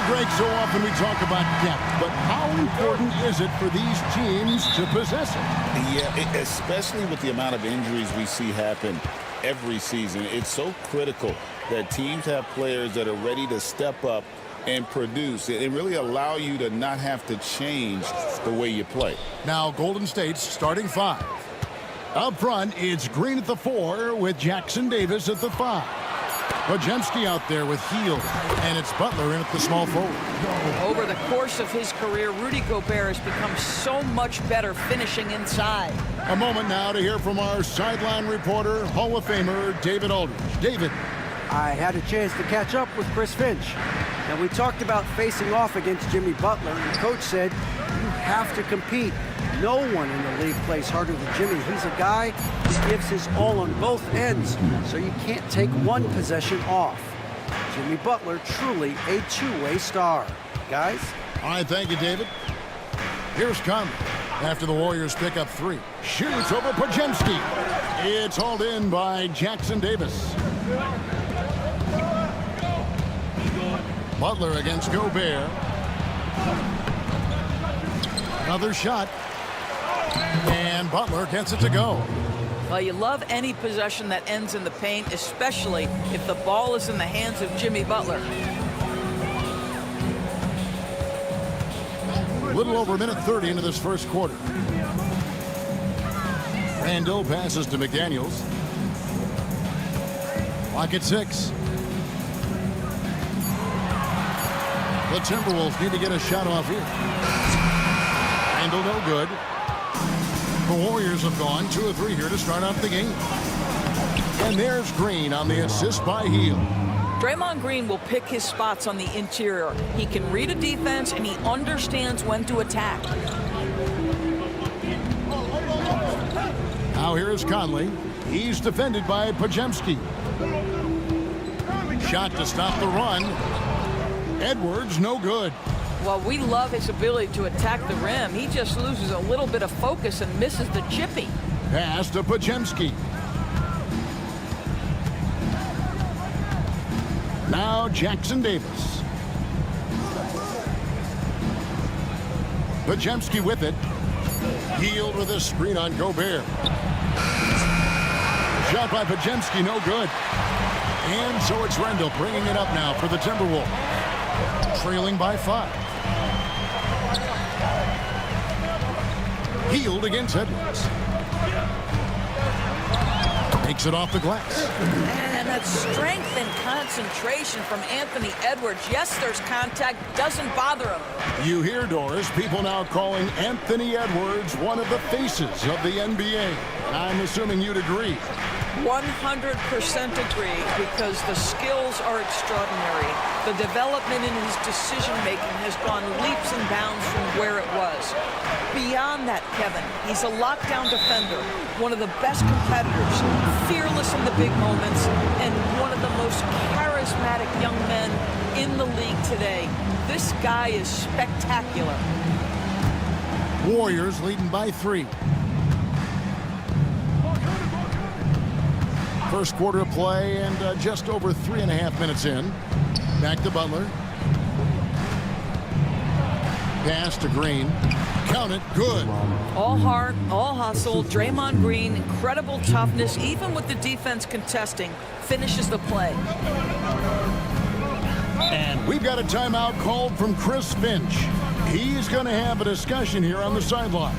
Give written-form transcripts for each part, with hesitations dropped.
Greg, so often we talk about depth, but how important is it for these teams to possess it? Yeah, especially with the amount of injuries we see happen every season. It's so critical that teams have players that are ready to step up and produce and really allow you to not have to change the way you play. Now Golden State's starting five. Up front, it's Green at the 4 with Jackson Davis at the 5. Podziemski out there with Hield, and it's Butler in at the small forward. Over the course of his career, Rudy Gobert has become so much better finishing inside. A moment now to hear from our sideline reporter, Hall of Famer David Aldridge. David. I had a chance to catch up with Chris Finch. And we talked about facing off against Jimmy Butler, and the coach said, you have to compete. No one in the league plays harder than Jimmy. He's a guy who gives his all on both ends, so you can't take one possession off. Jimmy Butler, truly a two-way star. Guys? All right, thank you, David. Here's Conley. After the Warriors pick up 3. Shoots over Podziemski. It's hauled in by Jackson Davis. Butler against Gobert. Another shot. And Butler gets it to go. Well, you love any possession that ends in the paint, especially if the ball is in the hands of Jimmy Butler. A little over a minute 30 into this first quarter. Randall passes to McDaniels. Clock at 6. The Timberwolves need to get a shot off here. Randall no good. The Warriors have gone 2 of 3 here to start off the game. And there's Green on the assist by Hield. Draymond Green will pick his spots on the interior. He can read a defense, and he understands when to attack. Now here's Conley. He's defended by Podziemski. Shot to stop the run. Edwards, no good. Well, we love his ability to attack the rim. He just loses a little bit of focus and misses the chippy. Pass to Podziemski. Now Jackson Davis. Podziemski with it. Hield with a screen on Gobert. Shot by Podziemski, no good. And so it's Randall bringing it up now for the Timberwolves. Trailing by 5. Hield against Edwards. Takes it off the glass. And that strength and concentration from Anthony Edwards. Yes, there's contact. Doesn't bother him. You hear, Doris, people now calling Anthony Edwards one of the faces of the NBA. I'm assuming you'd agree. 100% agree, because the skills are extraordinary. The development in his decision-making has gone leaps and bounds from where it was. Beyond that, Kevin, he's a lockdown defender, one of the best competitors, fearless in the big moments, and one of the most charismatic young men in the league today. This guy is spectacular. Warriors leading by 3. First quarter of play and just over 3.5 minutes in. Back to Butler. Pass to Green. Count it. Good. All heart, all hustle. Draymond Green, incredible toughness, even with the defense contesting, finishes the play. And we've got a timeout called from Chris Finch. He's going to have a discussion here on the sideline.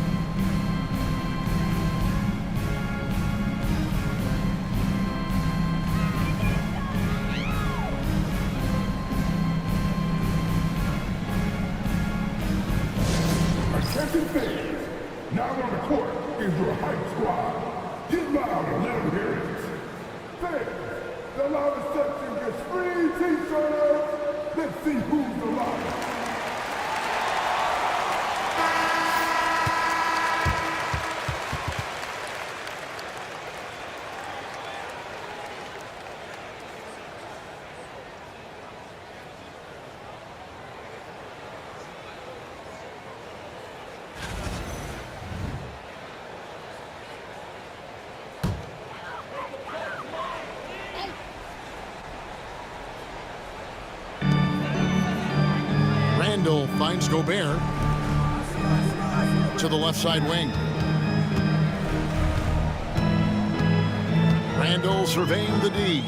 Now on the court is your hype squad. Get loud and let them hear it. Fans, the loudest section gets free t-shirts. Let's see who's the loudest. finds Gobert to the left side wing. Randall surveying the D.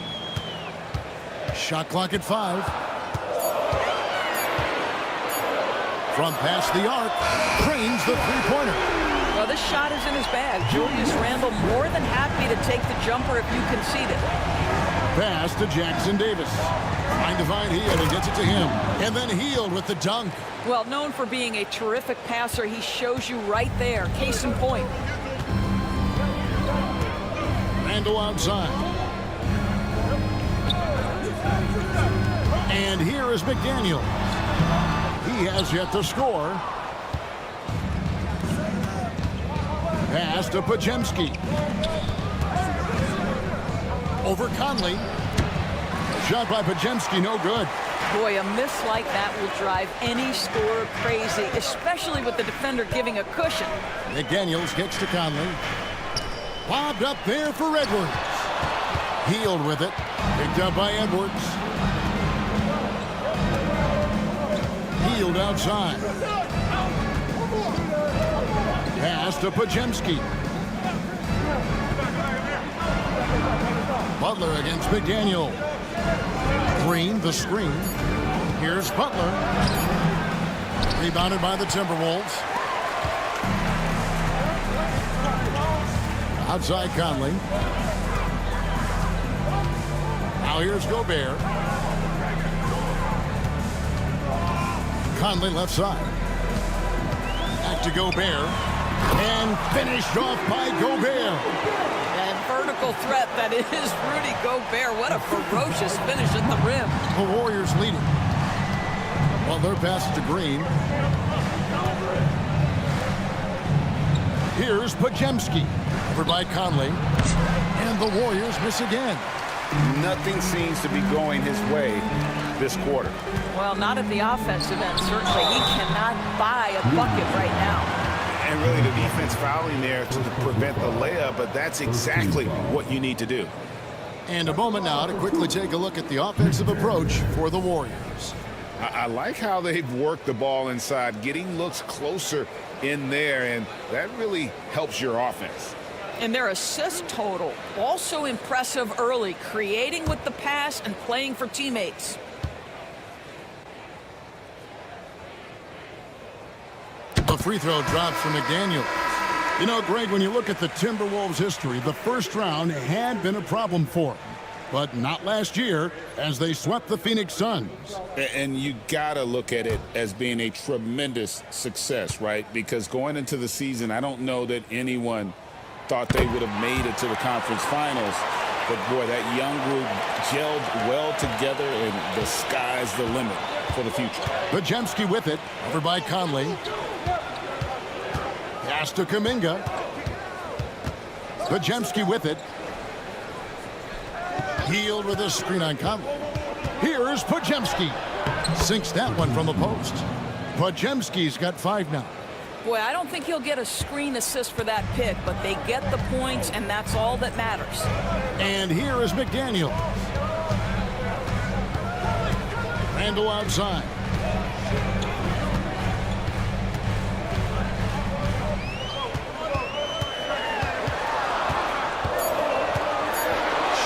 Shot clock at 5. From past the arc, cranes the three-pointer. Well, this shot is in his bag. Julius Randle more than happy to take the jumper if you concede it. Pass to Jackson Davis. Trying to find Hield and gets it to him. And then Hield with the dunk. Well, known for being a terrific passer, he shows you right there. Case in point. Randall outside. And here is McDaniel. He has yet to score. Pass to Podziemski. Over Conley. Shot by Podziemski, no good. Boy, a miss like that will drive any scorer crazy, especially with the defender giving a cushion. McDaniels kicks to Conley. Lobbed up there for Edwards. Hield with it. Picked up by Edwards. Hield outside. Pass to Podziemski. Butler against McDaniel. Green, the screen. Here's Butler. Rebounded by the Timberwolves. Outside Conley. Now here's Gobert. Conley left side. Back to Gobert. And finished off by Gobert. And vertical threat that is Rudy Gobert. What a ferocious finish at the rim. The Warriors leading. Well, their pass to Green. Here's Podziemski. Over by Conley. And the Warriors miss again. Nothing seems to be going his way this quarter. Well, not at the offensive end, certainly. He cannot buy a bucket right now. And really the defense fouling there to prevent the layup, but that's exactly what you need to do. And a moment now to quickly take a look at the offensive approach for the Warriors. I like how they've worked the ball inside, getting looks closer in there, and that really helps your offense. And their assist total, also impressive early, creating with the pass and playing for teammates. The free throw drops for McDaniel. You know, Greg, when you look at the Timberwolves' history, the first round had been a problem for them. But not last year, as they swept the Phoenix Suns. And you got to look at it as being a tremendous success, right? Because going into the season, I don't know that anyone thought they would have made it to the conference finals. But, boy, that young group gelled well together, and the sky's the limit for the future. Podziemski with it, over by Conley. Pass to Kuminga. Podziemski with it. Hield with a screen on Conley. Here's Podziemski. Sinks that one from the post. Podziemski's got 5 now. Boy, I don't think he'll get a screen assist for that pick, but they get the points, and that's all that matters. And here is McDaniel. Randall outside.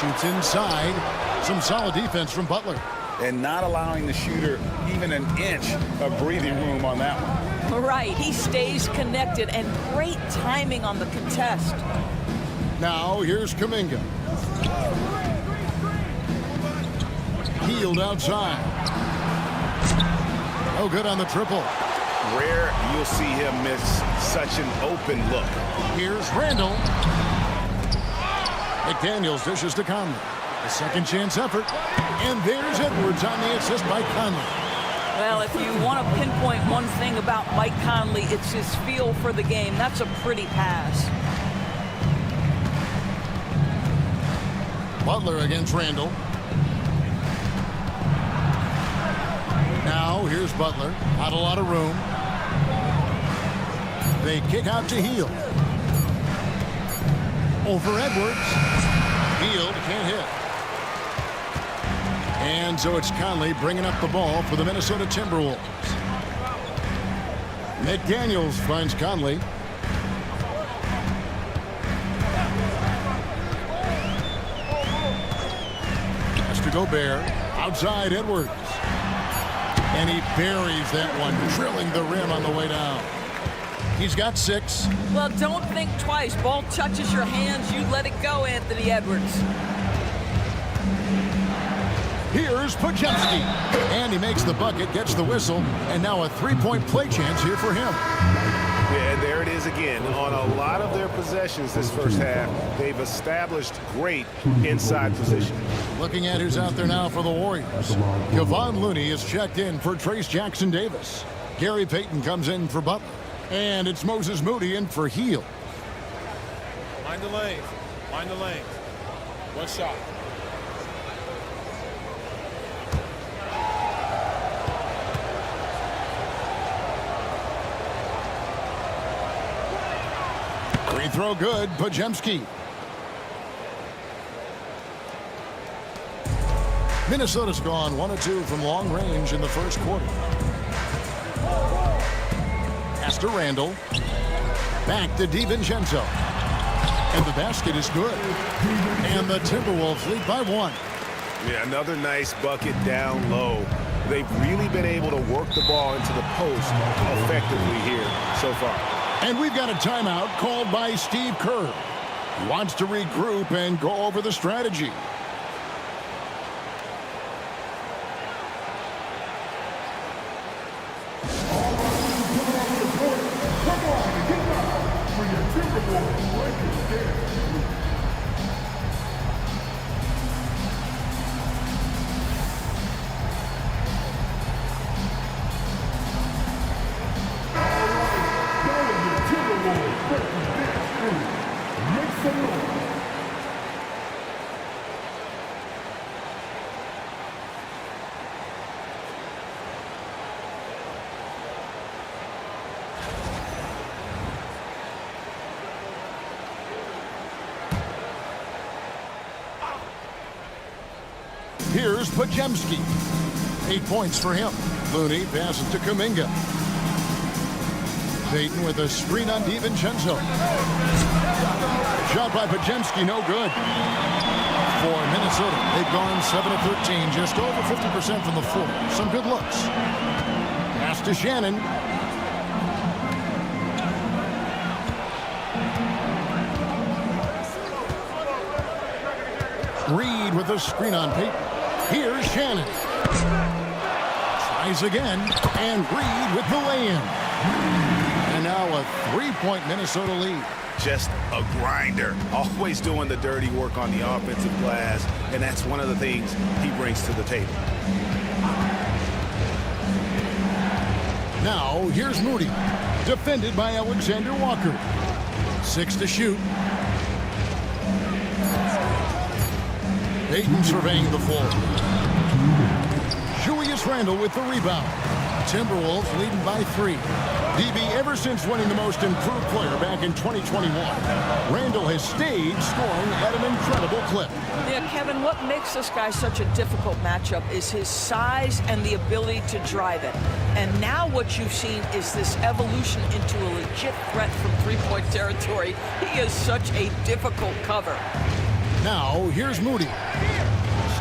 Shoots inside. Some solid defense from Butler. And not allowing the shooter even an inch of breathing room on that one. Right, he stays connected, and great timing on the contest. Now here's Kuminga. Hield outside. No good on the triple. Rare you'll see him miss such an open look. Here's Randall. McDaniels dishes to Conley. A second chance effort. And there's Edwards on the assist by Conley. Well, if you want to pinpoint one thing about Mike Conley, it's his feel for the game. That's a pretty pass. Butler against Randall. Now here's Butler. Not a lot of room. They kick out to Hield. Over Edwards. Hield can't hit. And so it's Conley bringing up the ball for the Minnesota Timberwolves. McDaniels finds Conley. Has to Gobert. Outside Edwards. And he buries that one, drilling the rim on the way down. He's got 6. Well, don't think twice. Ball touches your hands, you let it go, Anthony Edwards. Here's Podziemski. And he makes the bucket, gets the whistle, and now a 3-point play chance here for him. Yeah, and there it is again. On a lot of their possessions this first half, they've established great inside position. Looking at who's out there now for the Warriors. Kevon Looney is checked in for Trace Jackson-Davis. Gary Payton comes in for Butler. And it's Moses Moody in for Heel. Mind the lanes. Mind the lanes. One shot. Free throw good. Podziemski. Minnesota's gone 1 of 2 from long range in the first quarter. Pass to Randall. Back to DiVincenzo. And the basket is good. And the Timberwolves lead by 1. Yeah, another nice bucket down low. They've really been able to work the ball into the post effectively here so far. And we've got a timeout called by Steve Kerr. He wants to regroup and go over the strategy. Here's Podziemski. 8 points for him. Looney passes to Kuminga. Payton with a screen on DiVincenzo. Shot by Podziemski, no good. For Minnesota, they've gone 7 of 13, just over 50% from the floor. Some good looks. Pass to Shannon. Reed with a screen on Payton. Here's Shannon. Tries again. And Reed with the lay-in. And now a 3-point Minnesota lead. Just a grinder. Always doing the dirty work on the offensive glass. And that's one of the things he brings to the table. Now, here's Moody. Defended by Alexander Walker. 6 to shoot. Payton surveying the floor. Julius Randle with the rebound. Timberwolves leading by 3. DB, ever since winning the most improved player back in 2021, Randle has stayed scoring at an incredible clip. Yeah, Kevin, what makes this guy such a difficult matchup is his size and the ability to drive it. And now what you've seen is this evolution into a legit threat from three-point territory. He is such a difficult cover. Now, here's Moody.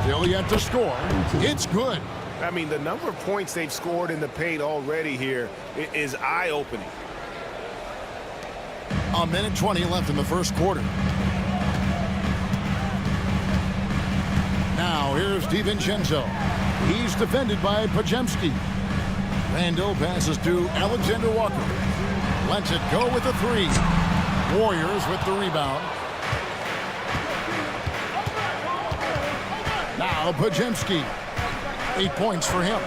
Still yet to score. It's good. I mean, the number of points they've scored in the paint already here is eye-opening. A minute 20 left in the first quarter. Now, here's DiVincenzo. He's defended by Podziemski. Randall passes to Alexander Walker. Lets it go with the 3. Warriors with the rebound. Now Podziemski. 8 points for him.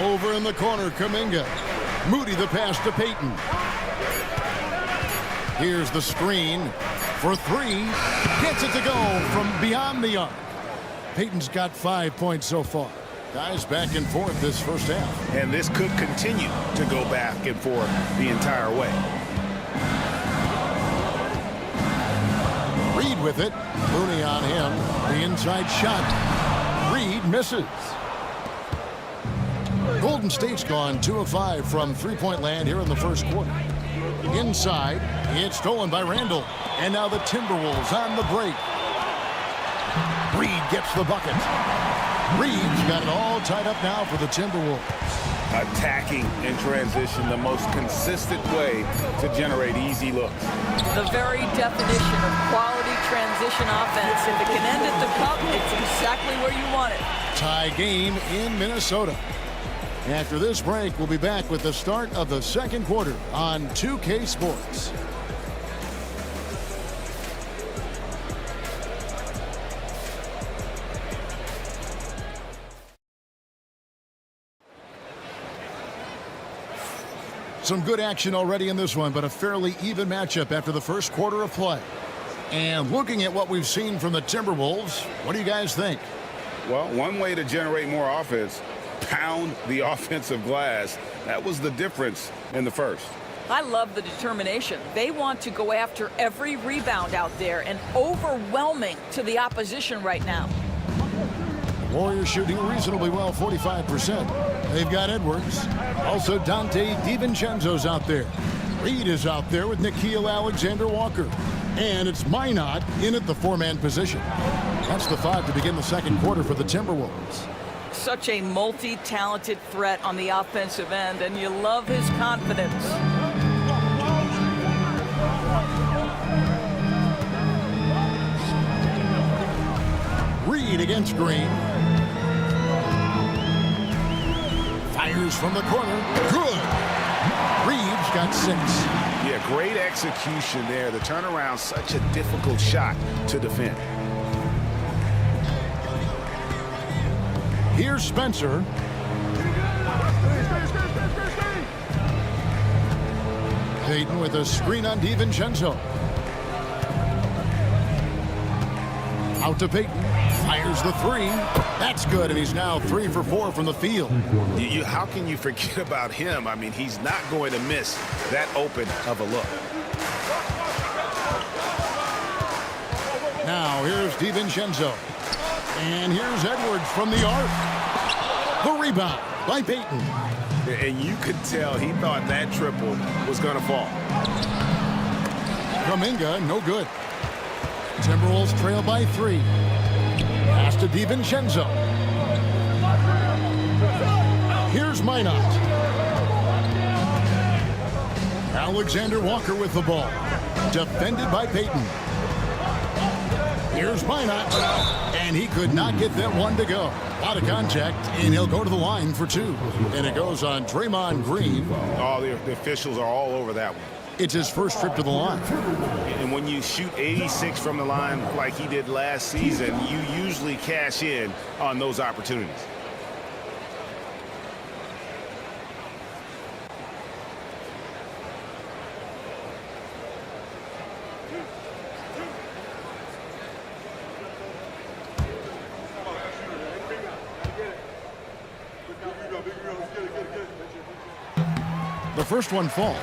Over in the corner, Kuminga. Moody the pass to Payton. Here's the screen for 3. Gets it to go from beyond the arc. Payton's got 5 points so far. Guys back and forth this first half. And this could continue to go back and forth the entire way. Reed with it. Looney on him. The inside shot. Reed misses. Golden State's gone 2 of 5 from three-point land here in the first quarter. Inside, it's stolen by Randall. And now the Timberwolves on the break. Reed gets the bucket. Reed's got it all tied up now for the Timberwolves. Attacking in transition, the most consistent way to generate easy looks. The very definition of quality transition offense. If it can end at the cup, it's exactly where you want it. Tie game in Minnesota. After this break, we'll be back with the start of the second quarter on 2K Sports. Some good action already in this one, but a fairly even matchup after the first quarter of play. And looking at what we've seen from the Timberwolves, what do you guys think? Well, one way to generate more offense, pound the offensive glass. That was the difference in the first. I love the determination. They want to go after every rebound out there and overwhelming to the opposition right now. Warriors shooting reasonably well, 45%. They've got Edwards. Also, Dante DiVincenzo's out there. Reed is out there with Nickeil Alexander-Walker. And it's Minot in at the four-man position. That's the 5 to begin the second quarter for the Timberwolves. Such a multi-talented threat on the offensive end, and you love his confidence. Reed against Green. Fires from the corner. Good. Reed's got 6. Yeah, great execution there. The turnaround, such a difficult shot to defend. Here's Spencer. Payton with a screen on DiVincenzo. Out to Payton. Fires the 3. That's good, and he's now 3 for 4 from the field. How can you forget about him? I mean, he's not going to miss that open of a look. Now, here's DiVincenzo. And here's Edwards from the arc. The rebound by Payton. And you could tell he thought that triple was going to fall. Kuminga, no good. Timberwolves trail by 3. Pass to DiVincenzo. Here's Minot. Alexander Walker with the ball. Defended by Payton. Here's Minot. And he could not get that one to go. A lot of contact, and he'll go to the line for 2. And it goes on Draymond Green. Oh, the officials are all over that one. It's his first trip to the line. And when you shoot 86 from the line like he did last season, you usually cash in on those opportunities. The first one falls.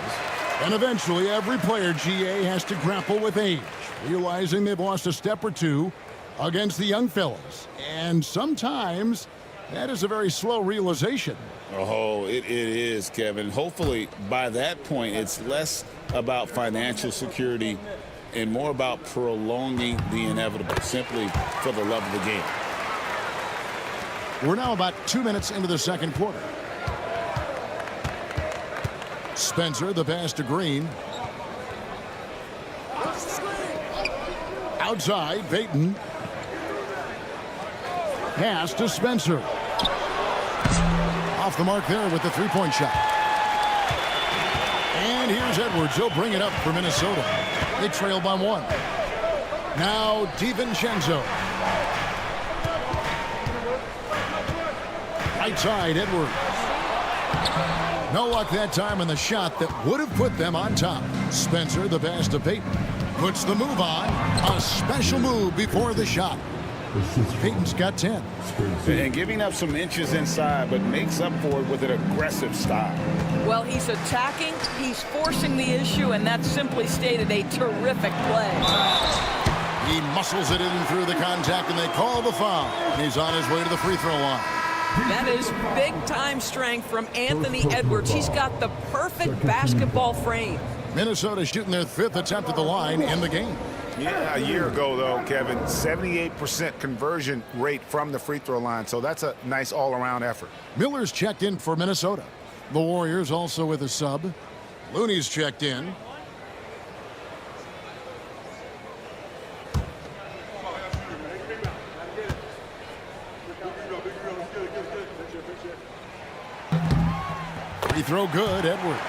And eventually, every player, GA, has to grapple with age, realizing they've lost a step or 2 against the young fellas. And sometimes, that is a very slow realization. Oh, it is, Kevin. Hopefully, by that point, it's less about financial security and more about prolonging the inevitable, simply for the love of the game. We're now about 2 minutes into the second quarter. Spencer, the pass to Green. Outside, Payton. Pass to Spencer. Off the mark there with the three-point shot. And here's Edwards. He'll bring it up for Minnesota. They trail by 1. Now DiVincenzo. Right side, Edwards. No luck that time on the shot that would have put them on top. Spencer, the pass to Payton. Puts the move on. A special move before the shot. Payton's got 10. And giving up some inches inside, but makes up for it with an aggressive style. Well, he's attacking, he's forcing the issue, and that's simply stated a terrific play. He muscles it in through the contact, and they call the foul. He's on his way to the free throw line. That is big-time strength from Anthony Edwards. He's got the perfect basketball frame. Minnesota shooting their 5th attempt at the line in the game. Yeah, a year ago, though, Kevin, 78% conversion rate from the free throw line. So that's a nice all-around effort. Miller's checked in for Minnesota. The Warriors also with a sub. Looney's checked in. Free throw good, Edwards.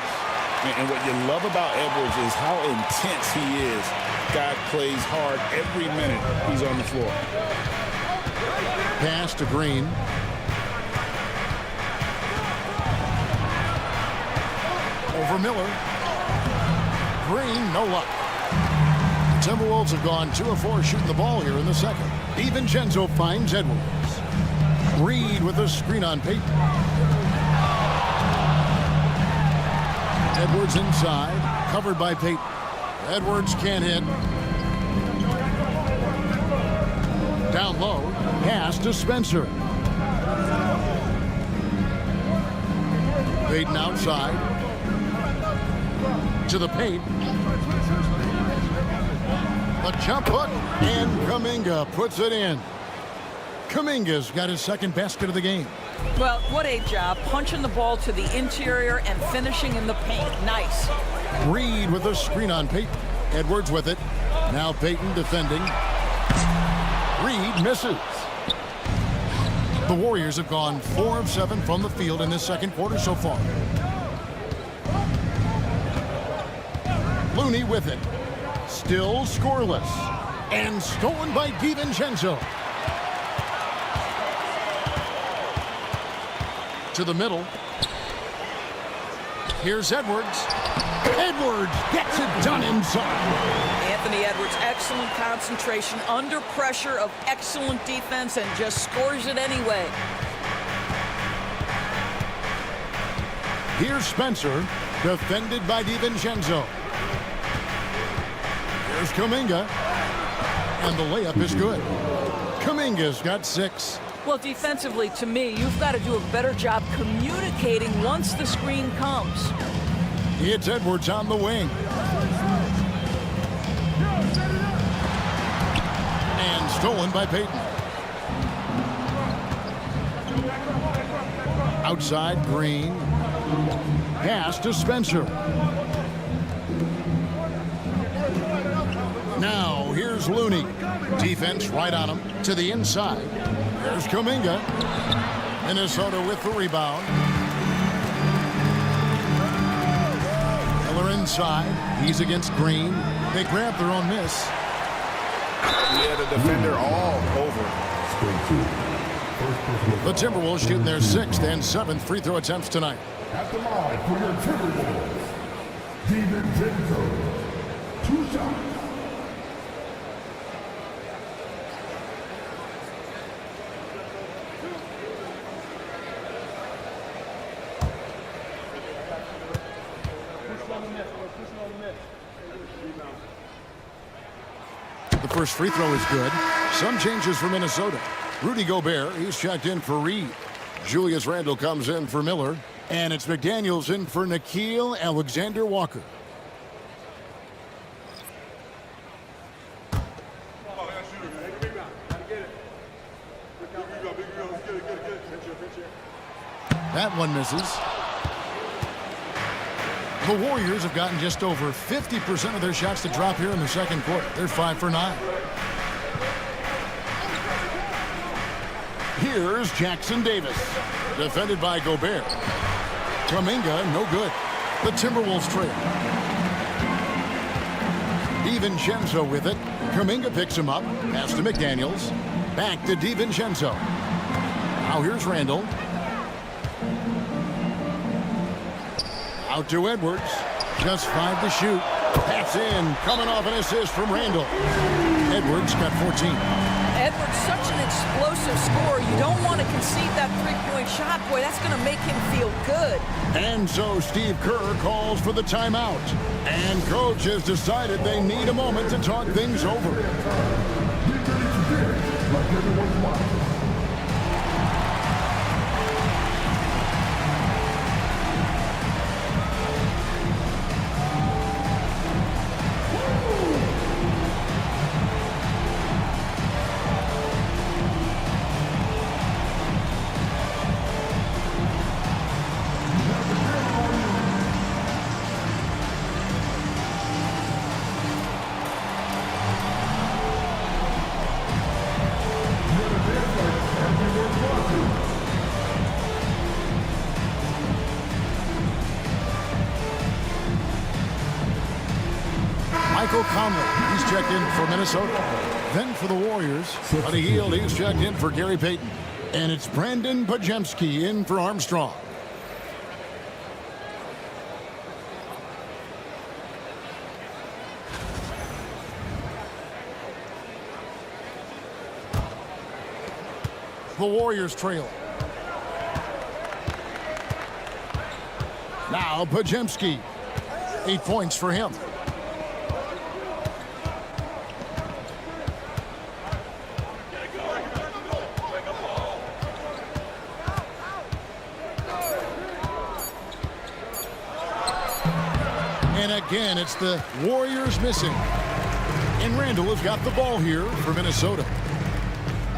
And what you love about Edwards is how intense he is. Guy plays hard every minute he's on the floor. Pass to Green. Over Miller. Green, no luck. The Timberwolves have gone 2 of 4 shooting the ball here in the second. DiVincenzo finds Edwards. Reed with a screen on Payton. Edwards inside, covered by Payton. Edwards can't hit. Down low, pass to Spencer. Payton outside. To the paint. A jump hook, and Kuminga puts it in. Kuminga's got his second basket of the game. Well, what a job, punching the ball to the interior and finishing in the paint. Nice. Reed with a screen on Payton. Edwards with it. Now Payton defending. Reed misses. The Warriors have gone 4 of 7 from the field in this second quarter so far. Looney with it. Still scoreless. And stolen by DiVincenzo. To the middle. Here's Edwards. Edwards gets it done inside. Anthony Edwards, excellent concentration under pressure of excellent defense and just scores it anyway. Here's Spencer, defended by DiVincenzo. Here's Kuminga, and the layup is good. Kuminga's got 6. Well, defensively, to me, you've got to do a better job communicating once the screen comes. It's Edwards on the wing. And stolen by Payton. Outside, Green. Pass to Spencer. Now, here's Looney. Defense right on him to the inside. There's Kuminga. Minnesota with the rebound. Miller inside. He's against Green. They grab their own miss. Yeah, the defender all over. The Timberwolves shooting their 6th and 7th free throw attempts tonight. At the line for your Timberwolves, DiVincenzo. 2 shots. The first free throw is good. Some changes for Minnesota. Rudy Gobert, he's checked in for Reed. Julius Randle comes in for Miller. And it's McDaniels in for Nickeil Alexander-Walker. That one misses. The Warriors have gotten just over 50% of their shots to drop here in the second quarter. They're 5 for 9. Here's Jackson Davis, defended by Gobert. Kuminga, no good. The Timberwolves trail. DiVincenzo with it. Kuminga picks him up. Pass to McDaniels. Back to DiVincenzo. Now here's Randle. Out to Edwards. Just 5 to shoot. That's in. Coming off an assist from Randle. Edwards got 14. Edwards, such an explosive scorer. You don't want to concede that three-point shot. Boy, that's going to make him feel good. And so Steve Kerr calls for the timeout. And coach has decided they need a moment to talk things over. Like everyone's watching. Conley, he's checked in for Minnesota. Then for the Warriors, Buddy Hield, he's checked in for Gary Payton. And it's Brandon Pajemski in for Armstrong. The Warriors trail. Now Pajemski, 8 points for him. And again, it's the Warriors missing. And Randall has got the ball here for Minnesota.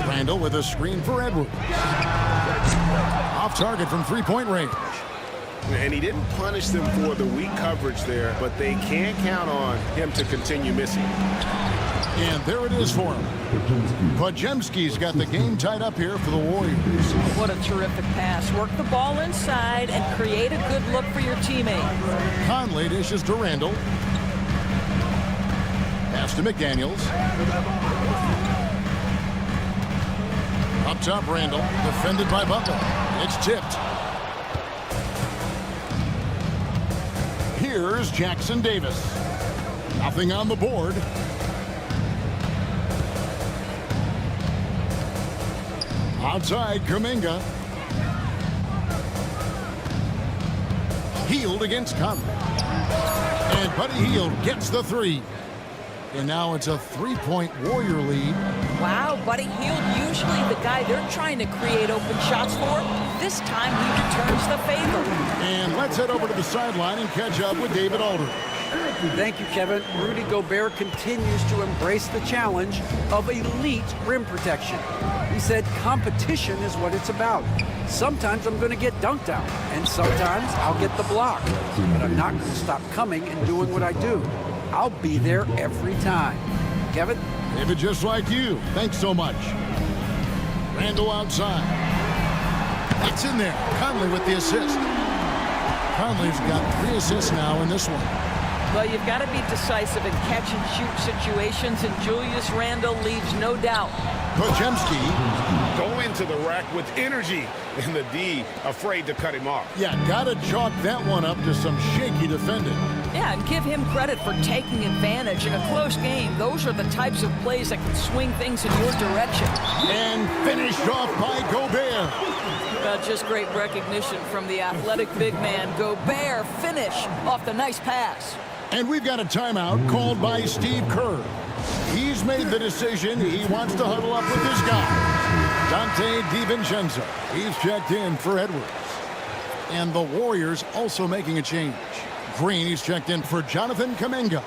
Randall with a screen for Edwards. Off target from three-point range. And he didn't punish them for the weak coverage there, but they can't count on him to continue missing. And there it is for him. Pajemski's got the game tied up here for the Warriors. What a terrific pass. Work the ball inside and create a good look for your teammate. Conley dishes to Randall. Pass to McDaniels. Up top, Randall. Defended by Butler. It's tipped. Here's Jackson Davis. Nothing on the board. Outside, Kuminga. Hield against Conley. And Buddy Hield gets the three. And now it's a three-point Warrior lead. Wow, Buddy Hield, usually the guy they're trying to create open shots for. This time he returns the favor. And let's head over to the sideline and catch up with David Aldridge. Thank you, Kevin. Rudy Gobert continues to embrace the challenge of elite rim protection. He said competition is what it's about. Sometimes I'm going to get dunked out, and sometimes I'll get the block. But I'm not going to stop coming and doing what I do. I'll be there every time. Kevin? David, just like you. Thanks so much. Randall outside. That's in there. Conley with the assist. Conley's got 3 assists now in this one. Well, you've got to be decisive in catch-and-shoot situations, and Julius Randle leaves no doubt. Pajemski. Go into the rack with energy, and the D afraid to cut him off. Yeah, got to chalk that one up to some shaky defending. Yeah, and give him credit for taking advantage in a close game. Those are the types of plays that can swing things in your direction. And finished off by Gobert. Just great recognition from the athletic big man. Gobert finish off the nice pass. And we've got a timeout called by Steve Kerr. He's made the decision. He wants to huddle up with his guy, Dante DiVincenzo. He's checked in for Edwards. And the Warriors also making a change. Green, he's checked in for Jonathan Kuminga.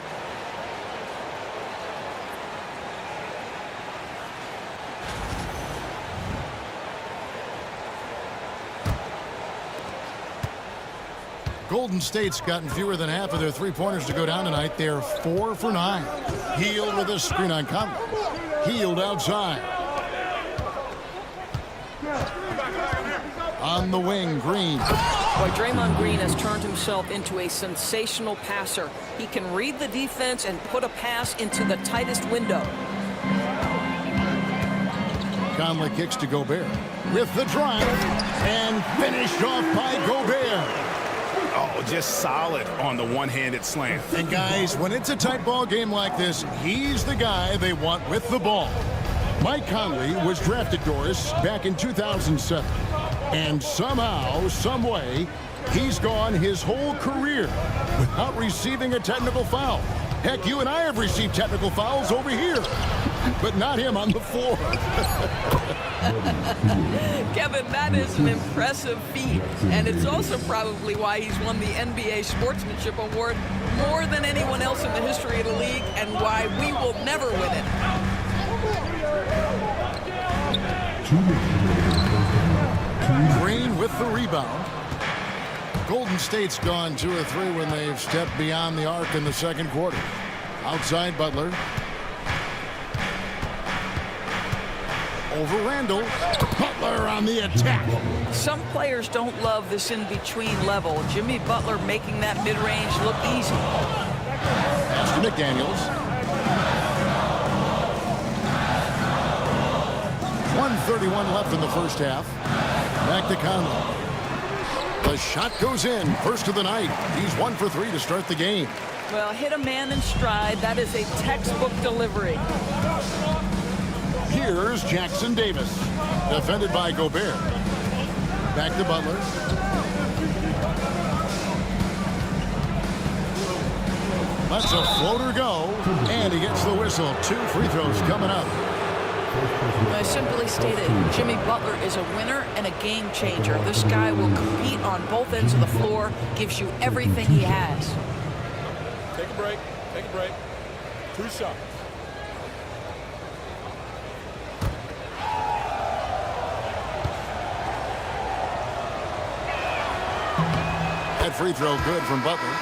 Golden State's gotten fewer than half of their three-pointers to go down tonight. They're 4 for 9. Hield with a screen on Conley. Hield outside. On the wing, Green. Boy, Draymond Green has turned himself into a sensational passer. He can read the defense and put a pass into the tightest window. Conley kicks to Gobert with the drive and finished off by Gobert. Oh, just solid on the one-handed slam. And guys, when it's a tight ball game like this, he's the guy they want with the ball. Mike Conley was drafted, Doris, back in 2007. And somehow, some way, he's gone his whole career without receiving a technical foul. Heck, you and I have received technical fouls over here, but not him on the floor. Kevin, that is an impressive feat, and it's also probably why he's won the NBA Sportsmanship Award more than anyone else in the history of the league, and why we will never win it. Green with the rebound. Golden State's gone 2 of 3 when they've stepped beyond the arc in the second quarter. Outside Butler. Over Randall. Butler on the attack. Some players don't love this in-between level. Jimmy Butler making that mid-range look easy. Pass to McDaniels. 1:31 left in the first half. Back to Conley. The shot goes in. First of the night. He's 1 for 3 to start the game. Well, hit a man in stride. That is a textbook delivery. Here's Jackson Davis. Defended by Gobert. Back to Butler. Lets a floater go. And he gets the whistle. 2 free throws coming up. I simply stated, Jimmy Butler is a winner and a game changer. This guy will compete on both ends of the floor, gives you everything he has. Take a break. Take a break. 2 shots. That free throw good from Butler.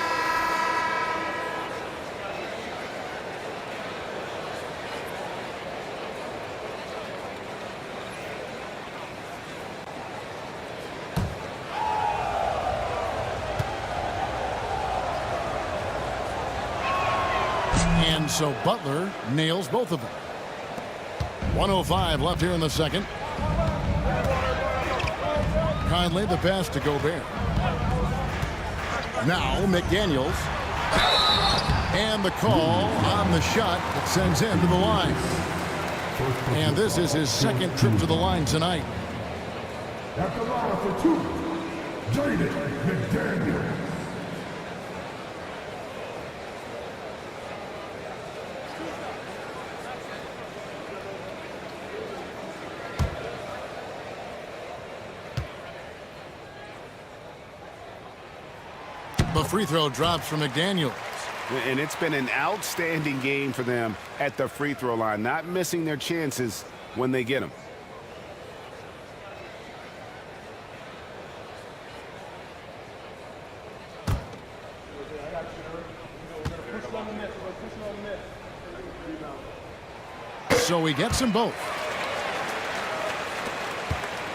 And so Butler nails both of them. 1:05 left here in the second. Conley the pass to Gobert. Now McDaniels. And the call on the shot that sends him to the line. And this is his second trip to the line tonight. At the line for 2, Jaden McDaniel. The free throw drops from McDaniels. And it's been an outstanding game for them at the free throw line, not missing their chances when they get them. So he gets them both.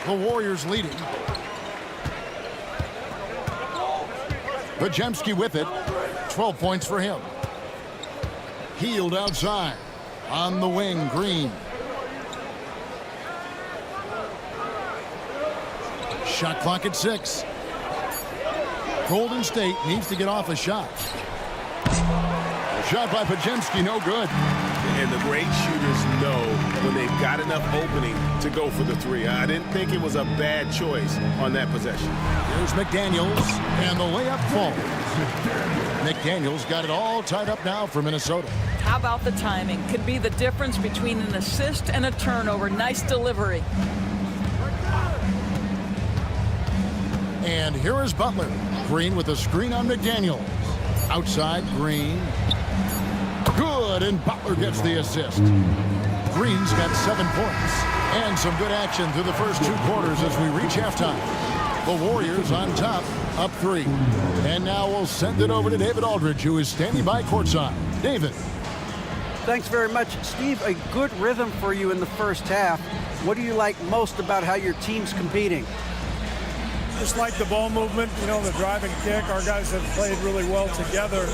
The Warriors leading. Pajemski with it. 12 points for him. Healed outside. On the wing, Green. Shot clock at 6. Golden State needs to get off a shot. Shot by Pajemski, no good. And the great shooters know when they've got enough opening to go for the 3. I didn't think it was a bad choice on that possession. Here's McDaniels, and the layup falls. McDaniels got it all tied up now for Minnesota. How about the timing? Could be the difference between an assist and a turnover. Nice delivery. And here is Butler. Green with a screen on McDaniels. Outside, Green. Good, and Butler gets the assist. Green's got 7 points. And some good action through the first 2 quarters as we reach halftime. The Warriors on top, up 3. And now we'll send it over to David Aldridge, who is standing by courtside. David. Thanks very much, Steve. A good rhythm for you in the first half. What do you like most about how your team's competing? Just like the ball movement, you know, the drive and kick. Our guys have played really well together.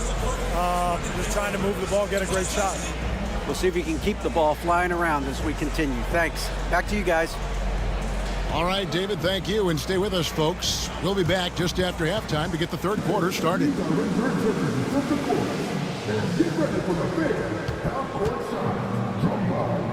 Just trying to move the ball, get a great shot. We'll see if you can keep the ball flying around as we continue. Thanks. Back to you guys. All right, David, thank you. And stay with us, folks. We'll be back just after halftime to get the third quarter started. Get ready for the big half-court shot. Drum line.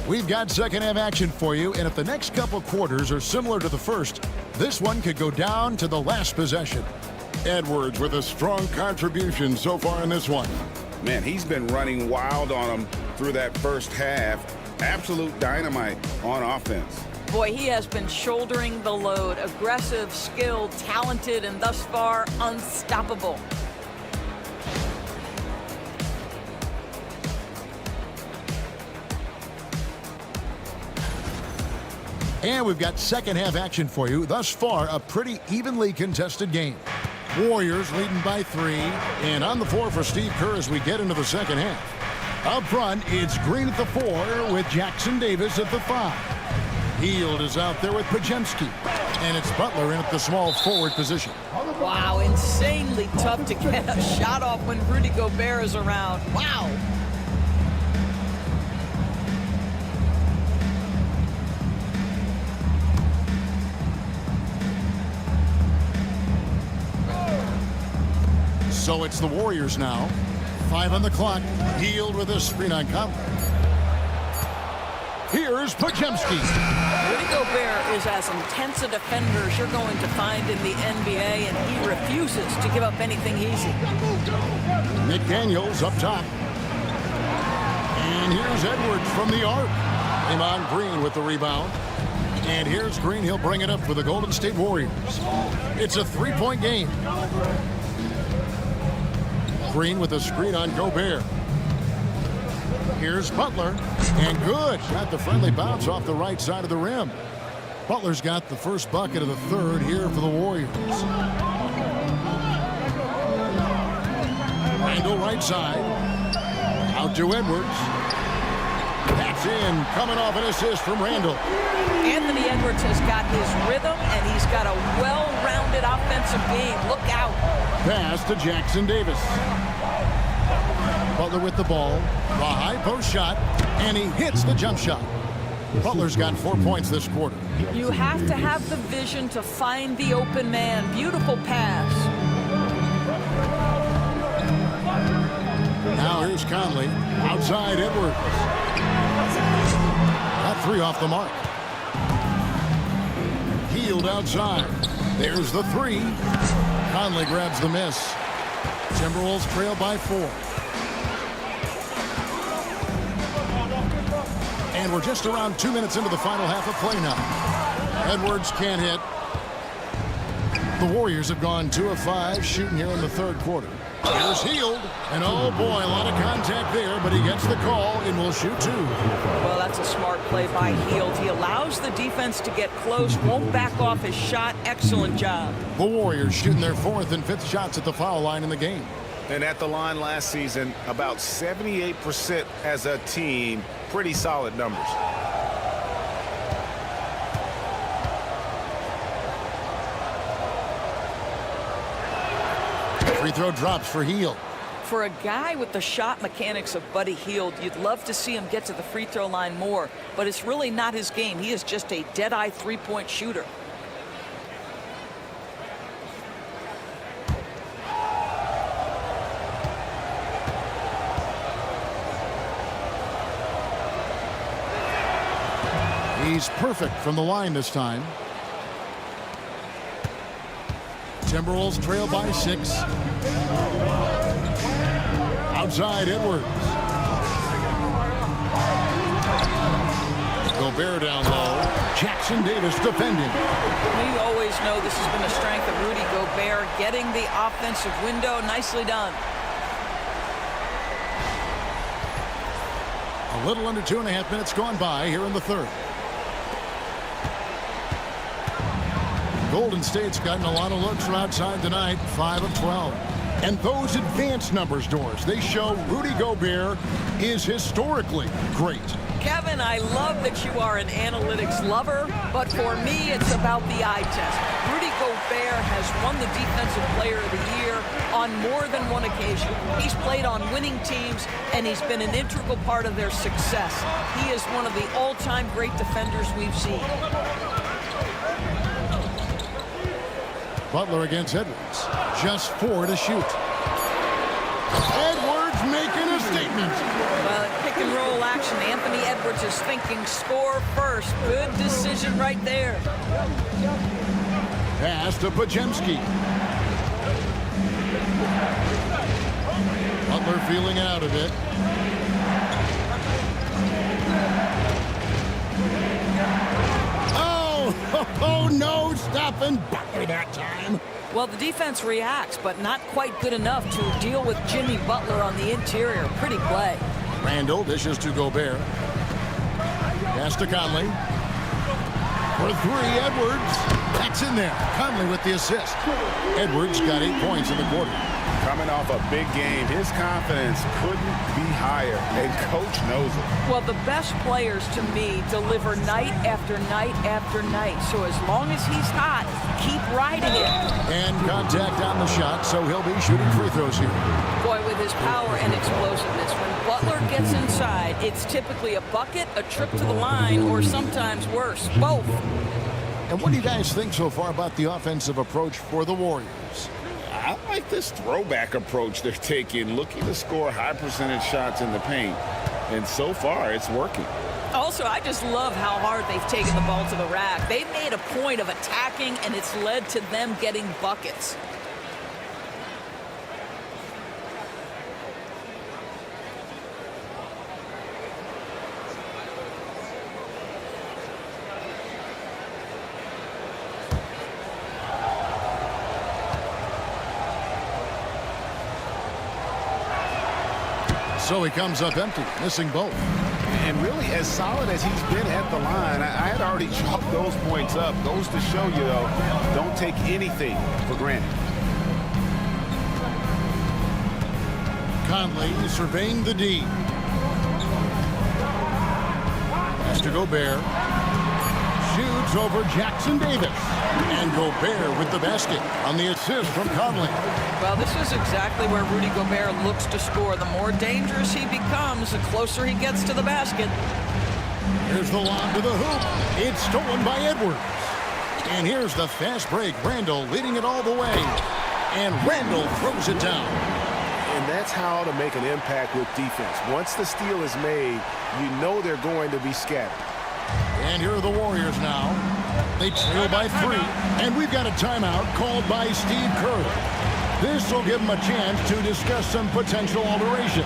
We've got second half action for you, and if the next couple quarters are similar to the first, this one could go down to the last possession. Edwards with a strong contribution so far in this one. Man, he's been running wild on them through that first half. Absolute dynamite on offense. Boy, he has been shouldering the load. Aggressive, skilled, talented, and thus far unstoppable. And we've got second half action for you. Thus far, a pretty evenly contested game. Warriors leading by 3. And on the floor for Steve Kerr as we get into the second half. Up front, it's Green at the 4 with Jackson Davis at the 5. Hield is out there with Pajemski. And it's Butler in at the small forward position. Wow, insanely tough to get a shot off when Rudy Gobert is around. Wow. So it's the Warriors now. 5 on the clock. Hield with a screen on Conley. Here's Pajemski. Rudy Gobert is as intense a defender as you're going to find in the NBA, and he refuses to give up anything easy. McDaniels up top. And here's Edwards from the arc. Draymond Green with the rebound. And here's Green. He'll bring it up for the Golden State Warriors. It's a 3-point game. Green with a screen on Gobert. Here's Butler. And good. Got the friendly bounce off the right side of the rim. Butler's got the first bucket of the third here for the Warriors. Randle right side. Out to Edwards. That's in. Coming off an assist from Randle. Anthony Edwards has got his rhythm, and he's got a well-rounded offensive game. Look out. Pass to Jackson Davis. Butler with the ball. A high post shot, and he hits the jump shot. Butler's got 4 points this quarter. You have to have the vision to find the open man. Beautiful pass. Now here's Conley. Outside Edwards. Got 3 off the mark. Hield outside. There's the 3. Conley grabs the miss. Timberwolves trail by 4. And we're just around 2 minutes into the final half of play now. Edwards can't hit. The Warriors have gone 2 of 5 shooting here in the third quarter. Here's Hield. And oh boy, a lot of contact there, but he gets the call and will shoot 2. Well, that's a smart play by Hield. He allows the defense to get close, won't back off his shot. Excellent job. The Warriors shooting their 4th and 5th shots at the foul line in the game. And at the line last season, about 78% as a team. Pretty solid numbers. Free throw drops for Hield. For a guy with the shot mechanics of Buddy Hield, you'd love to see him get to the free throw line more, but it's really not his game. He is just a dead-eye three-point shooter. He's perfect from the line this time. Timberwolves trail by 6. Outside Edwards. Gobert down low. Jackson Davis defending. You always know this has been a strength of Rudy Gobert, getting the offensive window. Nicely done. A little under 2.5 minutes gone by here in the third. Golden State's gotten a lot of looks from outside tonight, 5 of 12. And those advanced numbers, Doris, they show Rudy Gobert is historically great. Kevin, I love that you are an analytics lover, but for me, it's about the eye test. Rudy Gobert has won the Defensive Player of the Year on more than one occasion. He's played on winning teams, and he's been an integral part of their success. He is one of the all-time great defenders we've seen. Butler against Edwards. Just 4 to shoot. Edwards making a statement. Pick and roll action approach, and Anthony Edwards is thinking score first. Good decision right there. Pass to Pajemski. Butler feeling out of it. Oh, no, stopping Butler that time. Well, the defense reacts, but not quite good enough to deal with Jimmy Butler on the interior. Pretty play. Randall dishes to Gobert. Pass to Conley. For three, Edwards. That's in there. Conley with the assist. Edwards got 8 points in the quarter. Coming off a big game, his confidence couldn't be higher, and coach knows it. Well, the best players, to me, deliver night after night after night. So as long as he's hot, keep riding it. And contact on the shot, so he'll be shooting free throws here. Boy, with his power and explosiveness, when Butler gets inside, it's typically a bucket, a trip to the line, or sometimes worse, both. And what do you guys think so far about the offensive approach for the Warriors? I like this throwback approach they're taking, looking to score high percentage shots in the paint. And so far, it's working. Also, I just love how hard they've taken the ball to the rack. They've made a point of attacking, and it's led to them getting buckets. So he comes up empty, missing both. And really, as solid as he's been at the line, I had already chalked those points up. Goes to show you, though, don't take anything for granted. Conley surveying the D. Pass to Gobert. Shoots over Jackson Davis. And Gobert with the basket on the assist from Conley. Well, this is exactly where Rudy Gobert looks to score. The more dangerous he becomes, the closer he gets to the basket. Here's the lob to the hoop. It's stolen by Edwards. And here's the fast break. Randall leading it all the way. And Randall throws it down. And that's how to make an impact with defense. Once the steal is made, you know they're going to be scattered. And here are the Warriors now. They trail by 3. And we've got a timeout called by Steve Kerr. This will give them a chance to discuss some potential alterations.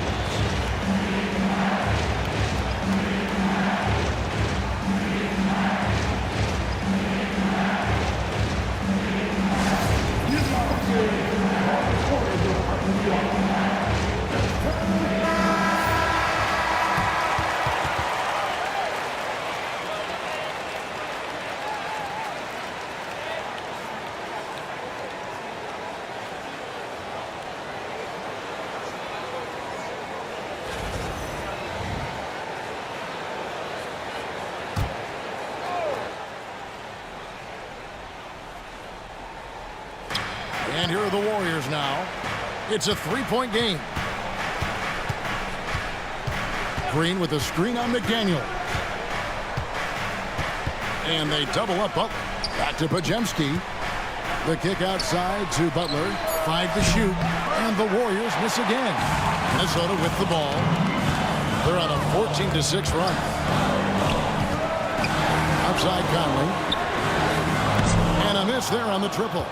And here are the Warriors now. It's a 3-point game. Green with a screen on McDaniel. And they double up Butler. Back to Pajemski. The kick outside to Butler. 5 to shoot. And the Warriors miss again. Minnesota with the ball. They're on a 14-6 run. Outside Conley. And a miss there on the triple.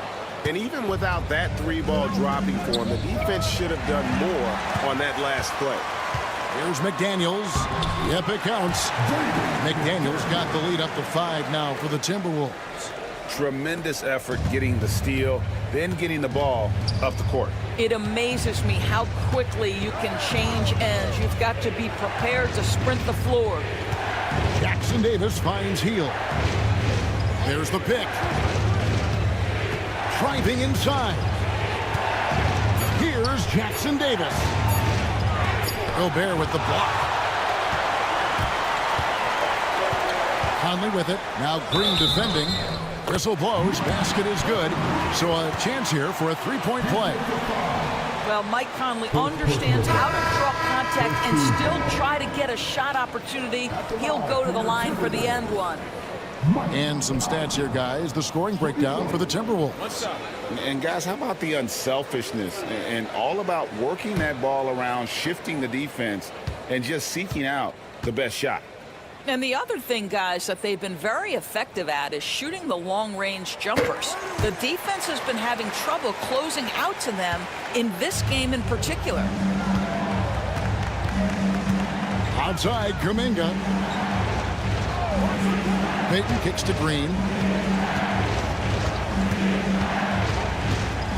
And even without that 3-ball dropping for him, the defense should have done more on that last play. Here's McDaniels. Yep, it counts. McDaniels got the lead up to 5 now for the Timberwolves. Tremendous effort getting the steal, then getting the ball up the court. It amazes me how quickly you can change ends. You've got to be prepared to sprint the floor. Jackson Davis finds Heel. There's the pick. Driving inside. Here's Jackson Davis. Gobert with the block. Conley with it. Now Green defending. Whistle blows. Basket is good. So a chance here for a 3-point play. Well, Mike Conley understands how to draw contact and still try to get a shot opportunity. He'll go to the line for the end one. And some stats here, guys. The scoring breakdown for the Timberwolves. And guys, how about the unselfishness and all about working that ball around, shifting the defense, and just seeking out the best shot. And the other thing, guys, that they've been very effective at is shooting the long-range jumpers. The defense has been having trouble closing out to them in this game in particular. Outside, Kuminga. Payton kicks to Green.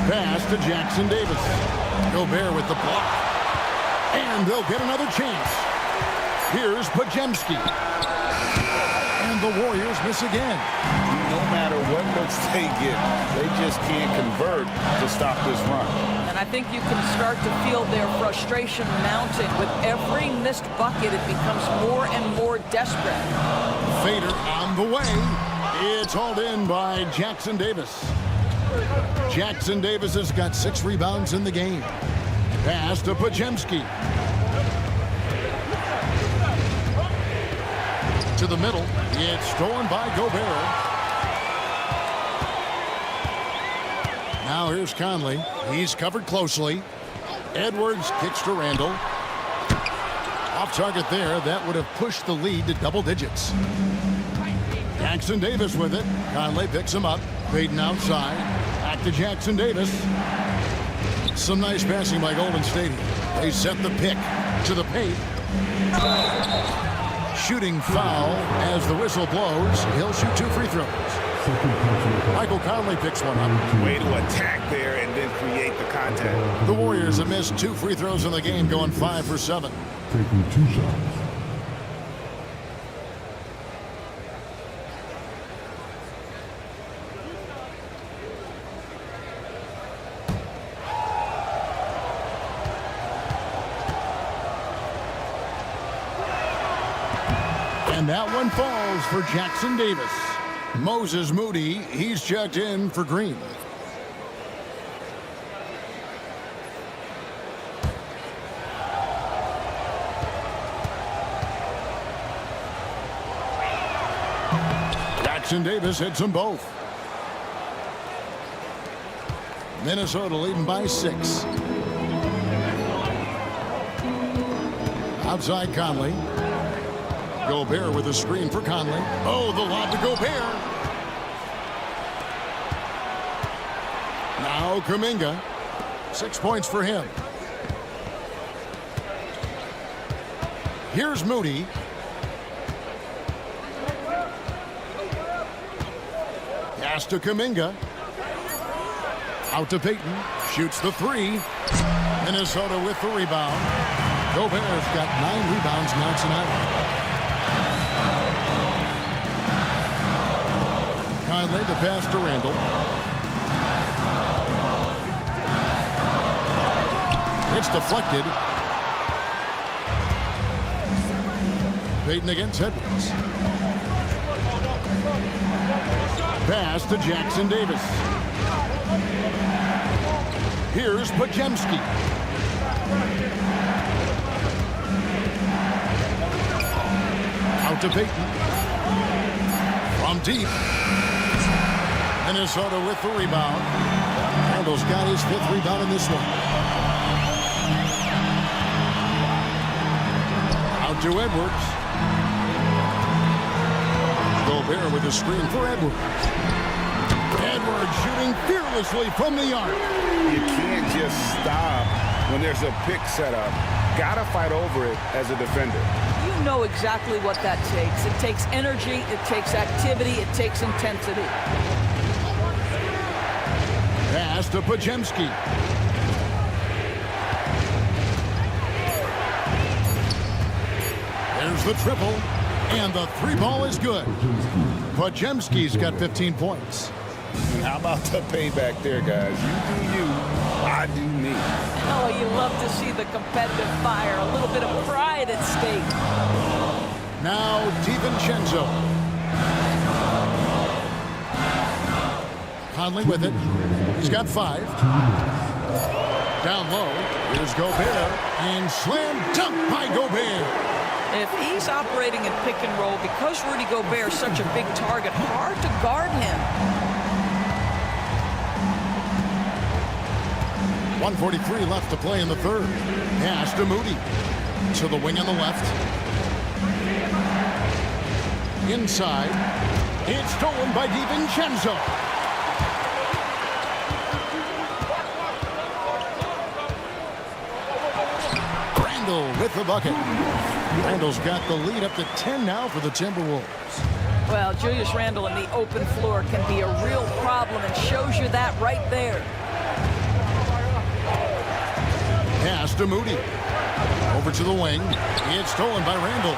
Pass to Jackson Davis. Gobert with the block. And they'll get another chance. Here's Podziemski. And the Warriors miss again. No matter what looks they get, they just can't convert to stop this run. And I think you can start to feel their frustration mounting. With every missed bucket, it becomes more and more desperate. Fader on the way. It's hauled in by Jackson Davis. Jackson Davis has got 6 rebounds in the game. Pass to Podziemski. To the middle. It's stolen by Gobert. Now here's Conley. He's covered closely. Edwards kicks to Randall. Off target there. That would have pushed the lead to double digits. Jackson Davis with it. Conley picks him up. Payton outside. Back to Jackson Davis. Some nice passing by Golden State. They set the pick to the paint. Shooting foul as the whistle blows. He'll shoot 2 free throws. Michael Conley picks one up. Way to attack there and then create the contact. The Warriors have missed 2 free throws in the game, going 5 for 7. Taking 2 shots. And that one falls for Jackson Davis. Moses Moody, he's checked in for Green. Jackson Davis hits them both. Minnesota leading by 6. Outside Conley. Gobert with a screen for Conley. Oh, the lob to Gobert. Now Kuminga. 6 points for him. Here's Moody. Pass to Kuminga. Out to Payton. Shoots the 3. Minnesota with the rebound. Gobert's got 9 rebounds now tonight. Conley, the pass to Randall. It's deflected. Payton against Edwards. Pass to Jackson Davis. Here's Podziemski. Out to Payton. From deep. Minnesota with the rebound. Randall's got his 5th rebound in this one. Out to Edwards. Gobert with a screen for Edwards. Edwards shooting fearlessly from the arc. You can't just stop when there's a pick set up. Gotta fight over it as a defender. You know exactly what that takes. It takes energy, it takes activity, it takes intensity. Pass to Podziemski. There's the triple, and the 3 ball is good. Podziemski's got 15 points. How about the payback there, guys? You do you, I do me. Oh, you love to see the competitive fire, a little bit of pride at stake. Now DiVincenzo. Conley with it. He's got 5. Down low. Here's Gobert. And slam dunk by Gobert. If he's operating in pick and roll, because Rudy Gobert is such a big target, hard to guard him. 1:43 left to play in the 3rd. Pass to Moody. To the wing on the left. Inside. It's stolen by DiVincenzo. Randall with the bucket. Randall's got the lead up to 10 now for the Timberwolves. Well, Julius Randle in the open floor can be a real problem and shows you that right there. Pass to Moody. Over to the wing. It's stolen by Randall.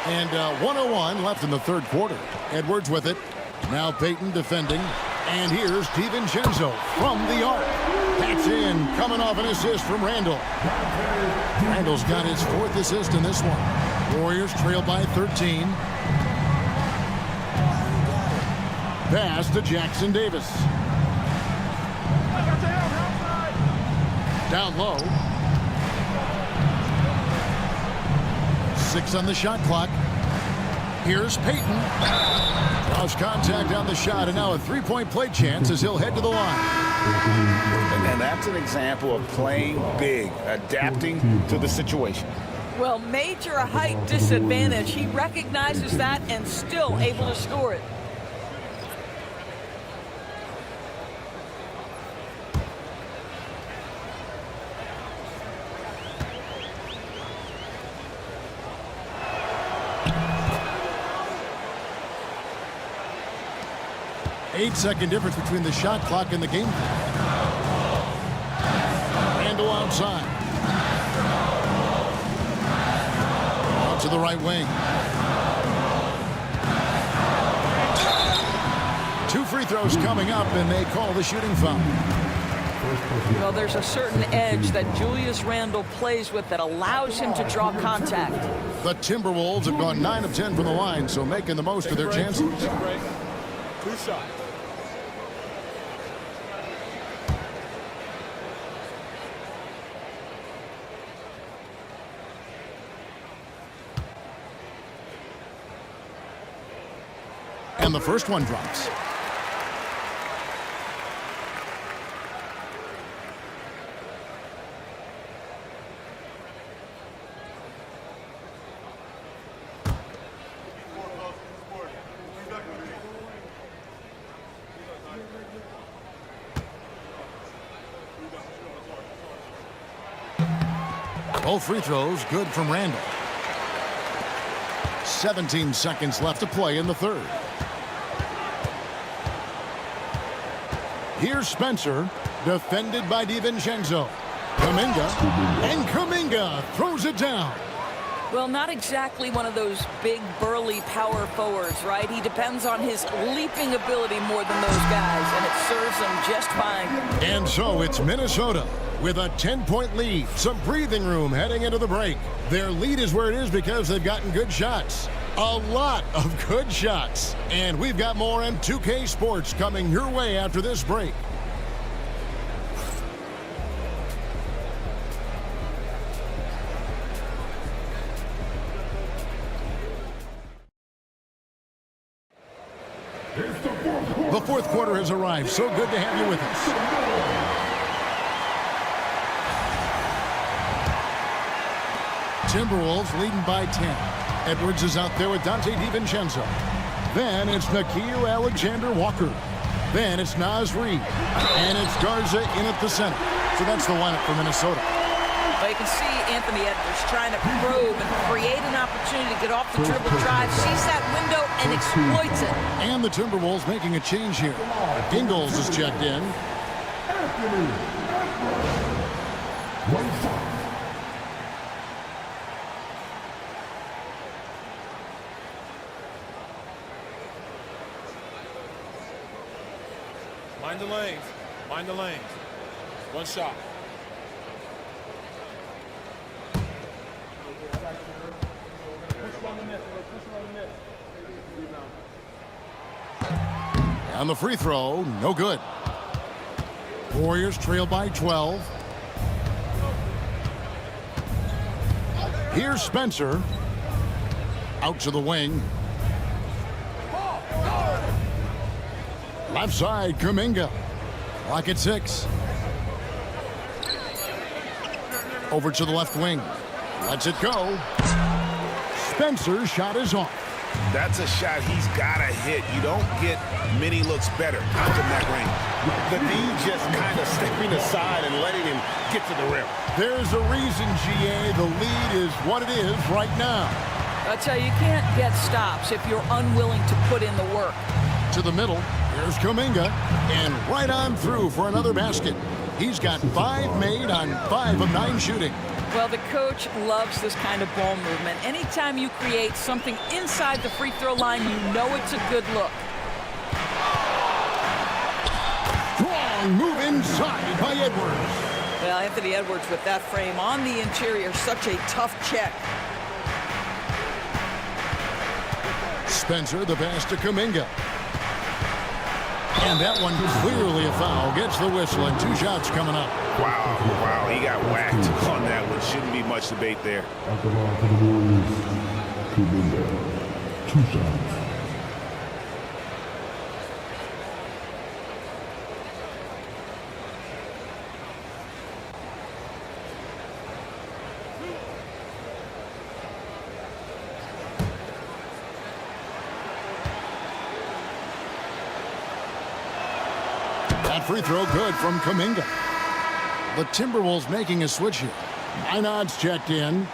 And 1:01 left in the third quarter. Edwards with it. Now Payton defending. And here's DiVincenzo from the arc. That's in, coming off an assist from Randall. Randall's got his 4th assist in this one. Warriors trail by 13. Pass to Jackson Davis. Down low. 6 on the shot clock. Here's Payton. Draws contact on the shot, and now a 3-point play chance as he'll head to the line. And that's an example of playing big, adapting to the situation. Well, major height disadvantage. He recognizes that and still able to score it. Eight-second difference between the shot clock and the game clock. Randall outside. Out to the right wing. 2 free throws coming up, and they call the shooting foul. Well, there's a certain edge that Julius Randle plays with that allows him to draw contact. The Timberwolves have gone 9 of 10 from the line, so making the most of their chances. 2 shots. And the first one drops. Both free throws good from Randall. 17 seconds left to play in the third. Here's Spencer, defended by DiVincenzo. Kuminga throws it down. Well, not exactly one of those big, burly power forwards, right? He depends on his leaping ability more than those guys, and it serves him just fine. And so it's Minnesota with a 10-point lead. Some breathing room heading into the break. Their lead is where it is because they've gotten good shots. A lot of good shots. And we've got more M2K Sports coming your way after this break. The fourth quarter has arrived. So good to have you with us. Timberwolves leading by 10. Edwards is out there with Dante DiVincenzo. Then it's Nickeil Alexander-Walker. Then it's Naz Reid. And it's Garza in at the center. So that's the lineup for Minnesota. Well, you can see Anthony Edwards trying to probe and create an opportunity to get off the dribble drive, sees that window, and exploits it. And the Timberwolves making a change here. Ingles is checked in. Mind the lanes. Mind the lanes. 1 shot. On the free throw, no good. Warriors trail by 12. Here's Spencer. Out to the wing. Left side, Kuminga. Clock at 6. Over to the left wing. Lets it go. Spencer's shot is off. That's a shot he's got to hit. You don't get many looks better from that range. The D just kind of stepping aside and letting him get to the rim. There's a reason, GA. The lead is what it is right now. I tell you, you can't get stops if you're unwilling to put in the work. To the middle. Here's Kuminga. And right on through for another basket. He's got 5 made on 5 of 9 shooting. Well, the coach loves this kind of ball movement. Anytime you create something inside the free throw line, you know it's a good look. Strong move inside by Edwards. Well, Anthony Edwards with that frame on the interior, such a tough check. Spencer, the pass to Kuminga. And that one clearly a foul. Gets the whistle and 2 shots coming up. Wow, he got whacked on that one. Shouldn't be much debate there. At the line for the Warriors, Kuminga. 2 shots. That free throw good from Kuminga. The Timberwolves making a switch here. Minod's checked in.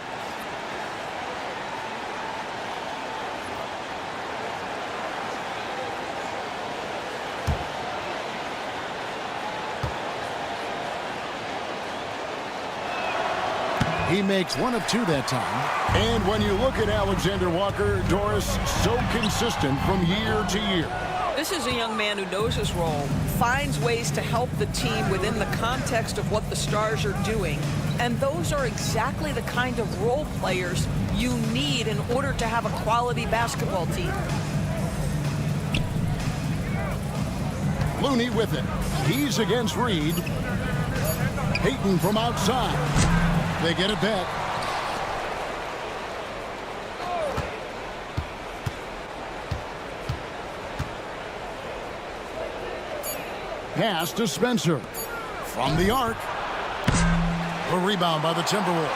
He makes 1 of 2 that time. And when you look at Alexander Walker, Doris, so consistent from year to year. This is a young man who knows his role, finds ways to help the team within the context of what the Stars are doing, and those are exactly the kind of role players you need in order to have a quality basketball team. Looney with it. He's against Reed. Payton from outside. They get it back. Pass to Spencer. From the arc. A rebound by the Timberwolves.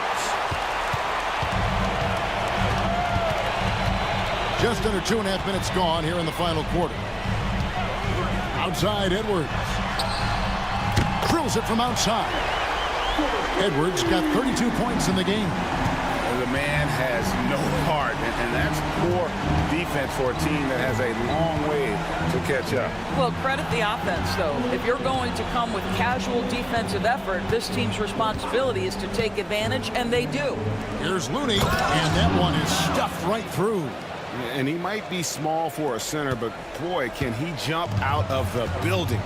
Just under 2.5 minutes gone here in the final quarter. Outside Edwards. Drills it from outside. Edwards got 32 points in the game. The man has no heart, and that's poor defense for a team that has a long way to catch up. Well, credit the offense, though. If you're going to come with casual defensive effort, this team's responsibility is to take advantage, and they do. Here's Looney, and that one is stuffed right through. And he might be small for a center, but boy, can he jump out of the building.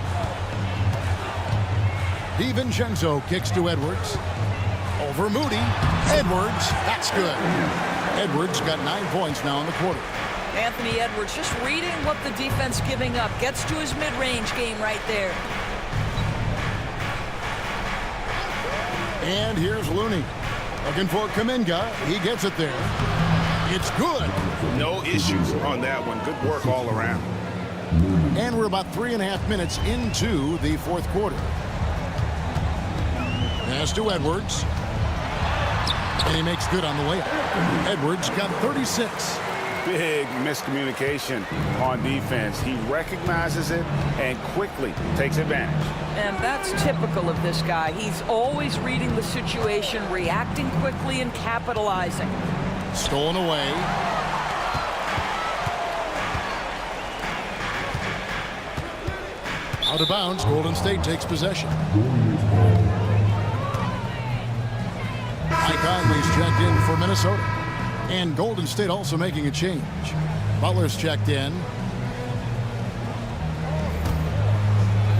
DiVincenzo kicks to Edwards. Over Moody. Edwards, that's good. Edwards got 9 points now in the quarter. Anthony Edwards just reading what the defense giving up. Gets to his mid-range game right there. And here's Looney. Looking for Kuminga. He gets it there. It's good. No issues on that one. Good work all around. And we're about 3.5 minutes into the fourth quarter. Pass to Edwards. And he makes good on the layup. Edwards got 36. Big miscommunication on defense. He recognizes it and quickly takes advantage. And that's typical of this guy. He's always reading the situation, reacting quickly, and capitalizing. Stolen away. Out of bounds. Golden State takes possession. Mike Conley's checked in for Minnesota. And Golden State also making a change. Butler's checked in.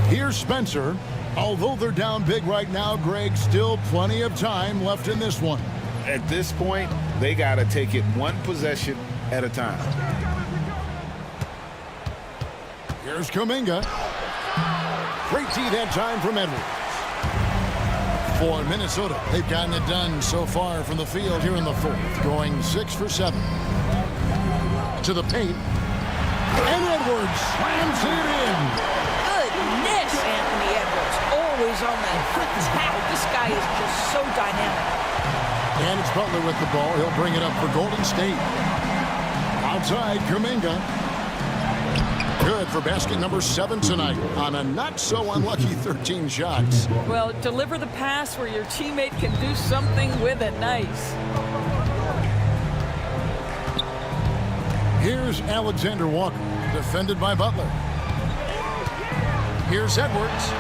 Here's Spencer. Although they're down big right now, Greg, still plenty of time left in this one. At this point, they got to take it one possession at a time. Here's Kuminga. Great D that time from Edwards. For Minnesota, they've gotten it done so far from the field here in the fourth, going 6 for 7. To the paint. And Edwards slams it in. Goodness, Anthony Edwards. Always on that attack. This guy is just so dynamic. Butler with the ball. He'll bring it up for Golden State. Outside, Kuminga. Good for basket number 7 tonight on a not-so-unlucky 13 shots. Well, deliver the pass where your teammate can do something with it. Nice. Here's Alexander Walker, defended by Butler. Here's Edwards.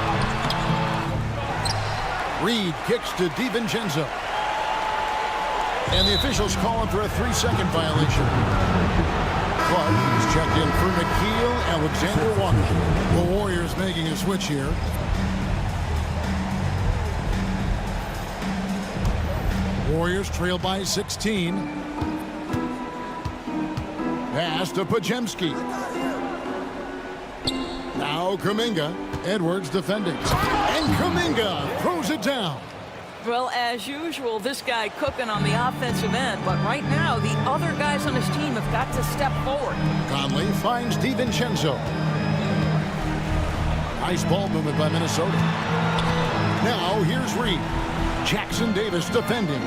Reed kicks to DiVincenzo. And the officials call him for a 3-second violation. Clark is checked in for McKeel, Alexander Walker. The Warriors making a switch here. Warriors trail by 16. Pass to Podziemski. Now Kuminga. Edwards defending. And Kuminga throws it down. Well, as usual, this guy cooking on the offensive end, but right now the other guys on his team have got to step forward. Conley finds DiVincenzo. Nice ball movement by Minnesota. Now here's Reed. Jackson Davis defending.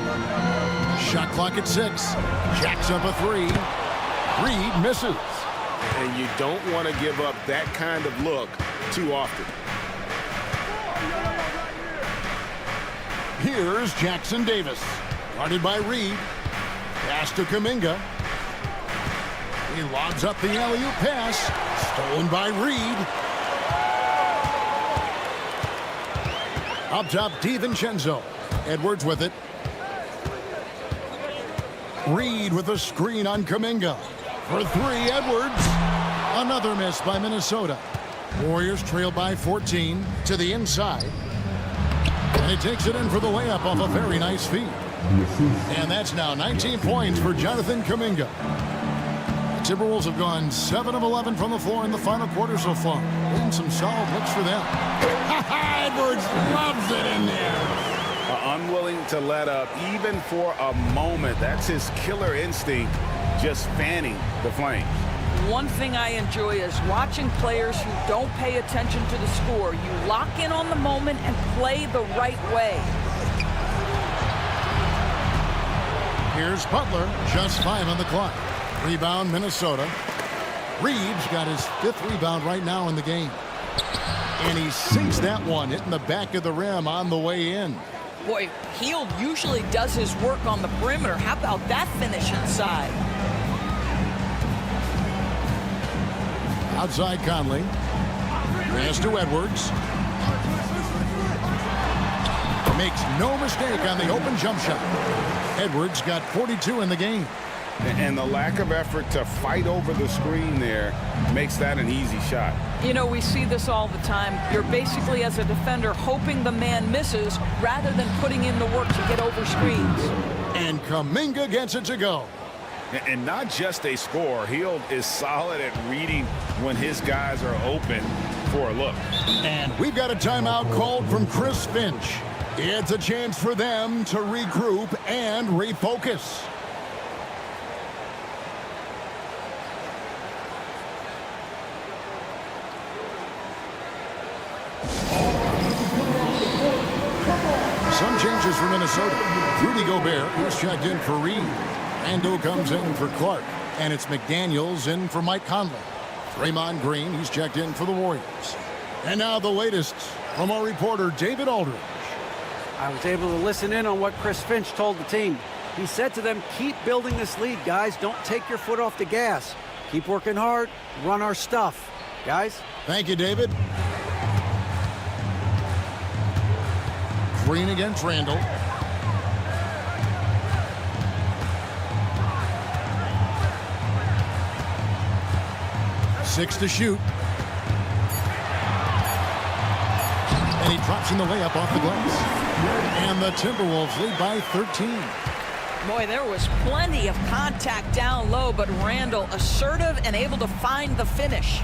Shot clock at 6. Jacks up a 3. Reed misses. And you don't want to give up that kind of look too often. Here's Jackson Davis. Guarded by Reed. Pass to Kuminga. He lobs up the alley-oop pass. Stolen by Reed. Up top, DiVincenzo. Edwards with it. Reed with a screen on Kuminga. For 3, Edwards. Another miss by Minnesota. Warriors trail by 14 to the inside. And he takes it in for the layup off a very nice feed. And that's now 19 points for Jonathan Kuminga. The Timberwolves have gone 7 of 11 from the floor in the final quarter so far. And some solid looks for them. Edwards loves it in there. Unwilling to let up even for a moment. That's his killer instinct, just fanning the flames. One thing I enjoy is watching players who don't pay attention to the score. You lock in on the moment and play the right way. Here's Butler, just 5 on the clock. Rebound, Minnesota. Reeves got his 5th rebound right now in the game. And he sinks that one, hitting the back of the rim on the way in. Boy, Hield usually does his work on the perimeter. How about that finish inside? Outside Conley. Pass to Edwards. Makes no mistake on the open jump shot. Edwards got 42 in the game. And the lack of effort to fight over the screen there makes that an easy shot. You know, we see this all the time. You're basically, as a defender, hoping the man misses rather than putting in the work to get over screens. And Kuminga gets it to go. And not just a score. Hield is solid at reading when his guys are open for a look. And we've got a timeout called from Chris Finch. It's a chance for them to regroup and refocus. Some changes for Minnesota. Rudy Gobert, who's checked in for Reed. Rando comes in for Clark. And it's McDaniels in for Mike Conley. Draymond Green, he's checked in for the Warriors. And now the latest from our reporter, David Aldridge. I was able to listen in on what Chris Finch told the team. He said to them, keep building this lead, guys. Don't take your foot off the gas. Keep working hard. Run our stuff. Guys? Thank you, David. Green against Randall. Six to shoot. And he drops in the layup off the glass. And the Timberwolves lead by 13. Boy, there was plenty of contact down low, but Randall assertive and able to find the finish.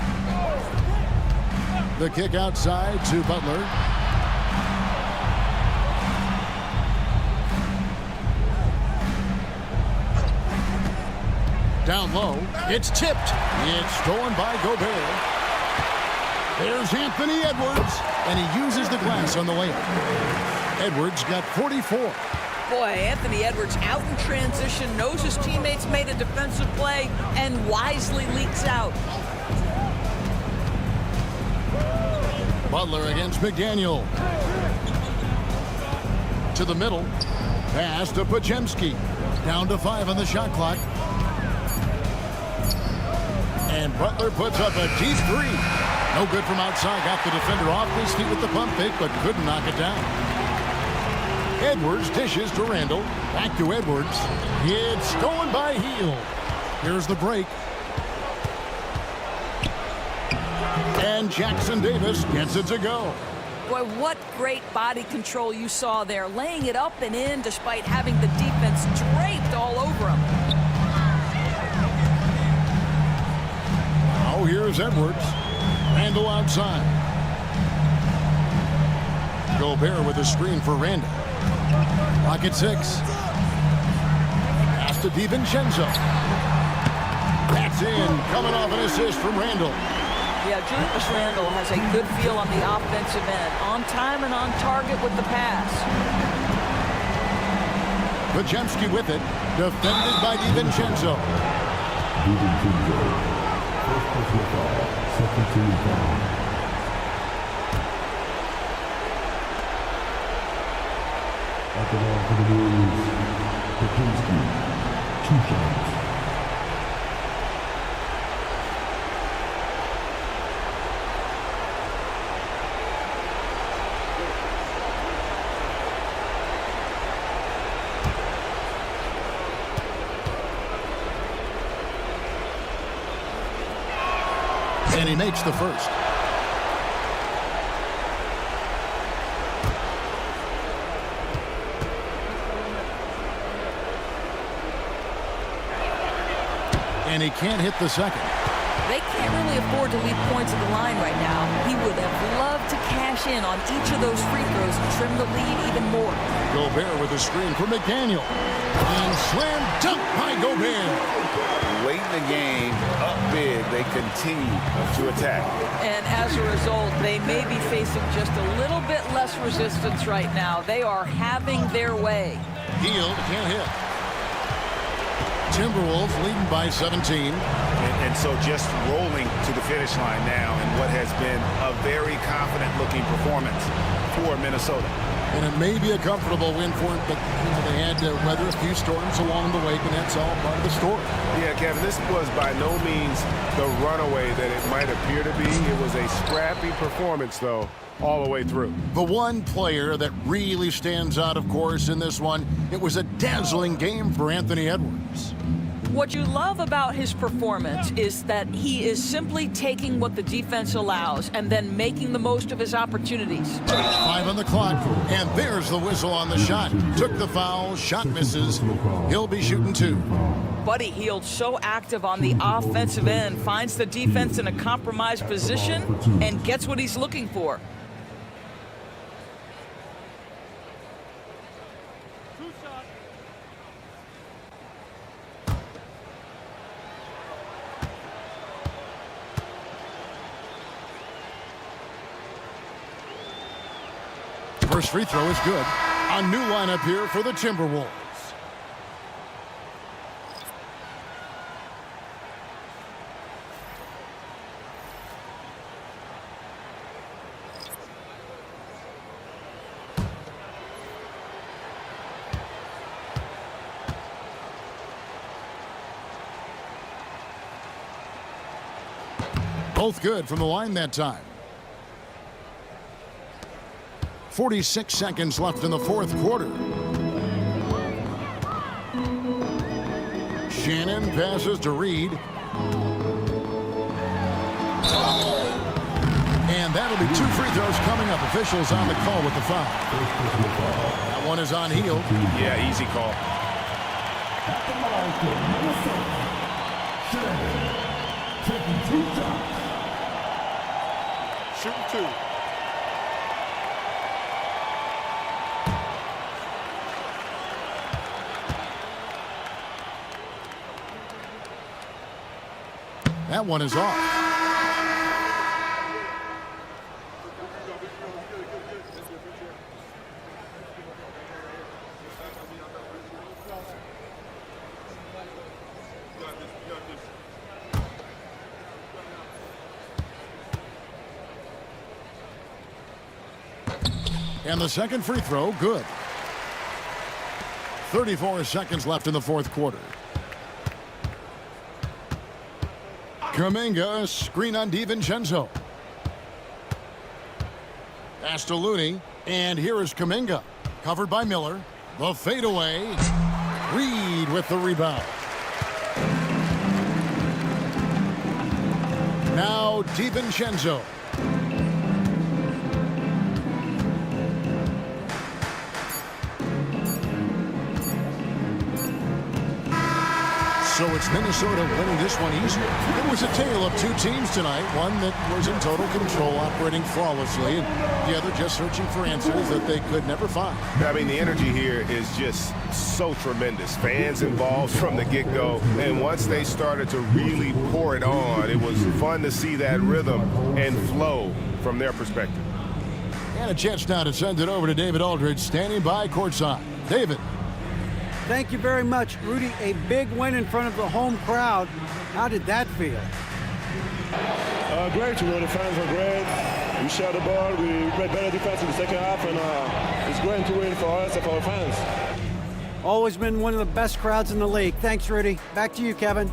The kick outside to Butler. Down low. It's tipped. It's stolen by Gobert. There's Anthony Edwards. And he uses the glass on the layup. Edwards got 44. Boy, Anthony Edwards out in transition, knows his teammates made a defensive play, and wisely leaks out. Butler against McDaniel. To the middle. Pass to Podziemski. Down to 5 on the shot clock. And Butler puts up a deep three. No good from outside. Got the defender off his feet with the pump fake, but couldn't knock it down. Edwards dishes to Randall. Back to Edwards. It's stolen by Hield. Here's the break. And Jackson Davis gets it to go. Boy, what great body control you saw there, laying it up and in despite having the defense draped all over him. Now here's Edwards. Randall outside. Gobert with a screen for Randall. Pocket 6. Pass to DiVincenzo. That's in. Coming off an assist from Randall. Yeah, Julius Randle has a good feel on the offensive end. On time and on target with the pass. Podziemski with it. Defended by DiVincenzo. First personal foul, second team foul. At the line for the Wolves, Podziemski, 2 shots. And he makes the first. And he can't hit the second. They can't really afford to leave points at the line right now. He would have loved to cash in on each of those free throws and trim the lead even more. Gobert with a screen for McDaniel. And slam dunk by Gobert. Late in the game, up big, they continue to attack. And as a result, they may be facing just a little bit less resistance right now. They are having their way. Hield can't hit. Timberwolves leading by 17. And so just rolling to the finish line now in what has been a very confident-looking performance for Minnesota. And it may be a comfortable win for them, but they had to weather a few storms along the way, and that's all part of the story. Yeah, Kevin, this was by no means the runaway that it might appear to be. It was a scrappy performance, though, all the way through. The one player that really stands out, of course, in this one, it was a dazzling game for Anthony Edwards. What you love about his performance is that he is simply taking what the defense allows and then making the most of his opportunities. 5 on the clock, and there's the whistle on the shot. Took the foul, shot misses. He'll be shooting 2. Buddy Hield so active on the offensive end, finds the defense in a compromised position and gets what he's looking for. First free throw is good. A new lineup here for the Timberwolves. Both good from the line that time. 46 seconds left in the fourth quarter. Shannon passes to Reed. And that'll be 2 free throws coming up. Officials on the call with the foul. That one is on Hield. Yeah, easy call. At the line for Minnesota, Shannon, taking 2 shots. Shooting 2. That one is off. And the second free throw, good. 34 seconds left in the fourth quarter. Kuminga, screen on DiVincenzo. Pass to Looney, and here is Kuminga. Covered by Miller. The fadeaway. Reed with the rebound. Now DiVincenzo. So it's Minnesota winning this one easily. It was a tale of two teams tonight. One that was in total control, operating flawlessly, and the other just searching for answers that they could never find. I mean, the energy here is just so tremendous. Fans involved from the get-go, and once they started to really pour it on, it was fun to see that rhythm and flow from their perspective. And a chance now to send it over to David Aldridge, standing by courtside. David. Thank you very much, Rudy. A big win in front of the home crowd. How did that feel? Great. The fans were great. We shot the ball. We played better defense in the second half, and it's great to win for us and for our fans. Always been one of the best crowds in the league. Thanks, Rudy. Back to you, Kevin.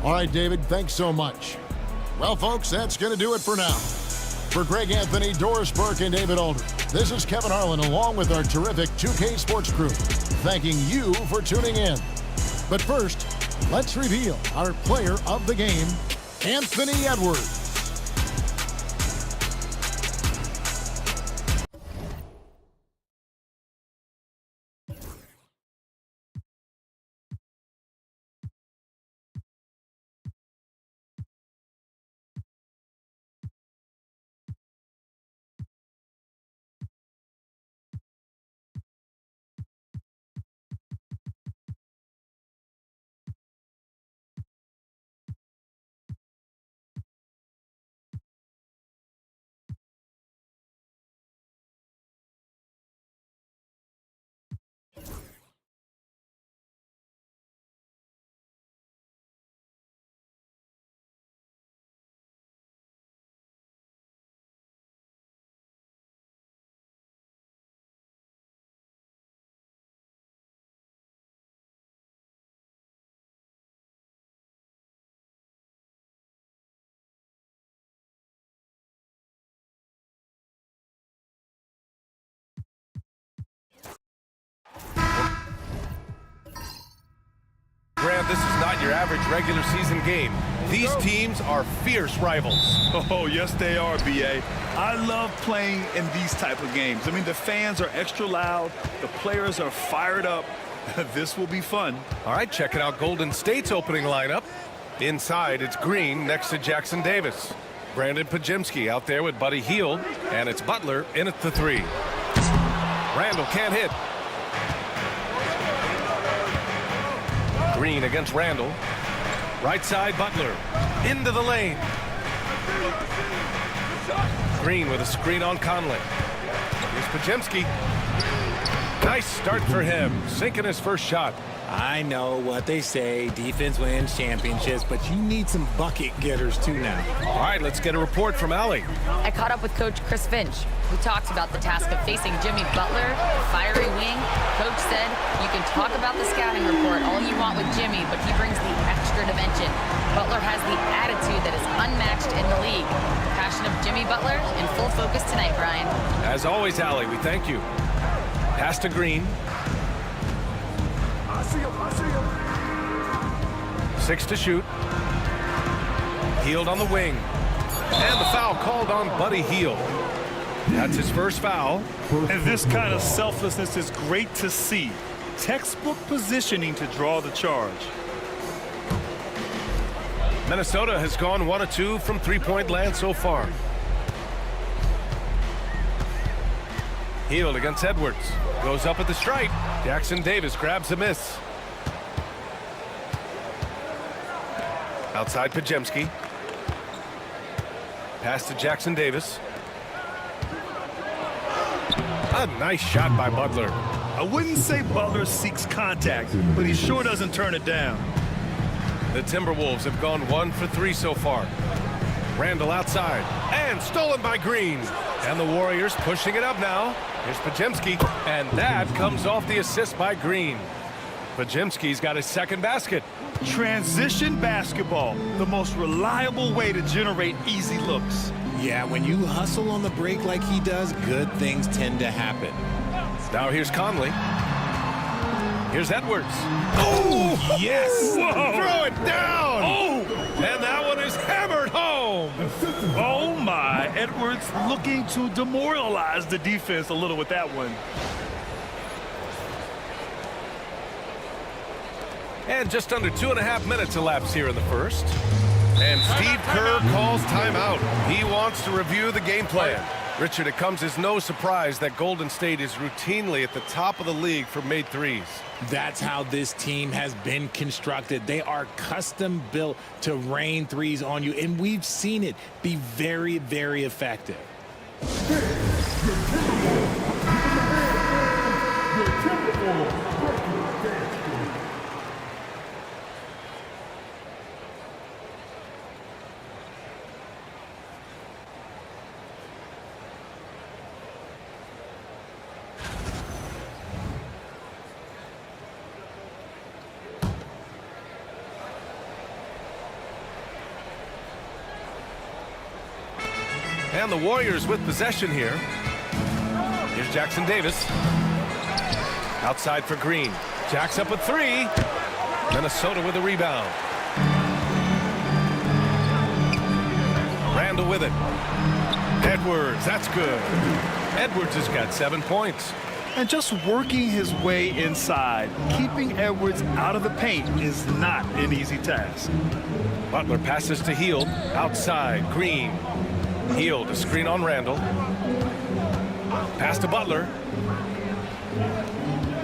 All right, David, thanks so much. Well, folks, that's going to do it for now. For Greg Anthony, Doris Burke, and David Aldridge, this is Kevin Harlan along with our terrific 2K Sports crew, thanking you for tuning in. But first, let's reveal our player of the game, Anthony Edwards. Grant, this is not your average regular season game. These teams are fierce rivals. Oh, yes, they are, B.A. I love playing in these type of games. I mean, the fans are extra loud. The players are fired up. This will be fun. All right, checking out Golden State's opening lineup. Inside, it's Green next to Jackson Davis. Brandon Pajemski out there with Buddy Hield, and it's Butler in at the three. Randall can't hit. Green against Randall. Right side, Butler. Into the lane. Green with a screen on Conley. Here's Pajemski. Nice start for him. Sinking his first shot. I know what they say, defense wins championships, but you need some bucket getters too now. All right, let's get a report from Allie. I caught up with Coach Chris Finch, who talks about the task of facing Jimmy Butler, fiery wing. Coach said, you can talk about the scouting report all you want with Jimmy, but he brings the extra dimension. Butler has the attitude that is unmatched in the league. The passion of Jimmy Butler in full focus tonight, Brian. As always, Allie, we thank you. Pass to Green. I see him. 6 to shoot. Hield on the wing. And the foul called on Buddy Hield. That's his first foul. And this kind of selflessness is great to see. Textbook positioning to draw the charge. Minnesota has gone 1 of 2 from three-point land so far. Hield against Edwards. Goes up at the stripe. Jackson Davis grabs a miss. Outside Pajemski. Pass to Jackson Davis. A nice shot by Butler. I wouldn't say Butler seeks contact, but he sure doesn't turn it down. The Timberwolves have gone 1 for 3 so far. Randall outside. And stolen by Green. And the Warriors pushing it up now. Here's Pajemski, and that comes off the assist by Green. Pajemski's got his second basket. Transition basketball, the most reliable way to generate easy looks. Yeah, when you hustle on the break like he does, good things tend to happen. Now here's Conley. Here's Edwards. Oh, yes! Whoa. Throw it down! Oh! And that one is hammered home! Oh, my. Edwards looking to demoralize the defense a little with that one. And just under 2.5 minutes elapsed here in the first. And Steve Kerr calls timeout. He wants to review the game plan. Richard, it comes as no surprise that Golden State is routinely at the top of the league for made threes. That's how this team has been constructed. They are custom built to rain threes on you, and we've seen it be very, very effective. And the Warriors with possession here. Here's Jackson Davis. Outside for Green. Jacks up with 3. Minnesota with a rebound. Randall with it. Edwards, that's good. Edwards has got 7 points. And just working his way inside, keeping Edwards out of the paint is not an easy task. Butler passes to Hield. Outside, Green. Hield, a screen on Randall. Pass to Butler.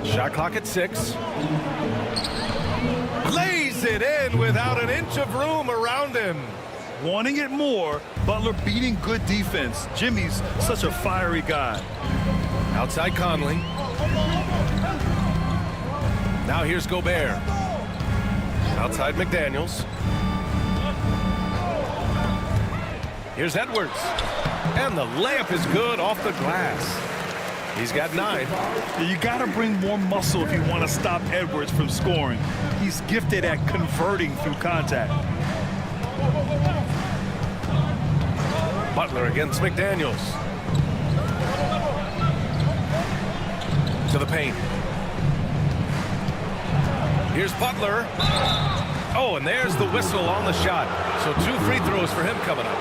Shot clock at 6. Lays it in without an inch of room around him. Wanting it more, Butler beating good defense. Jimmy's such a fiery guy. Outside Conley. Now here's Gobert. Outside McDaniels. Here's Edwards. And the layup is good off the glass. He's got 9. You got to bring more muscle if you want to stop Edwards from scoring. He's gifted at converting through contact. Butler against McDaniels. To the paint. Here's Butler. Oh, and there's the whistle on the shot. So 2 free throws for him coming up.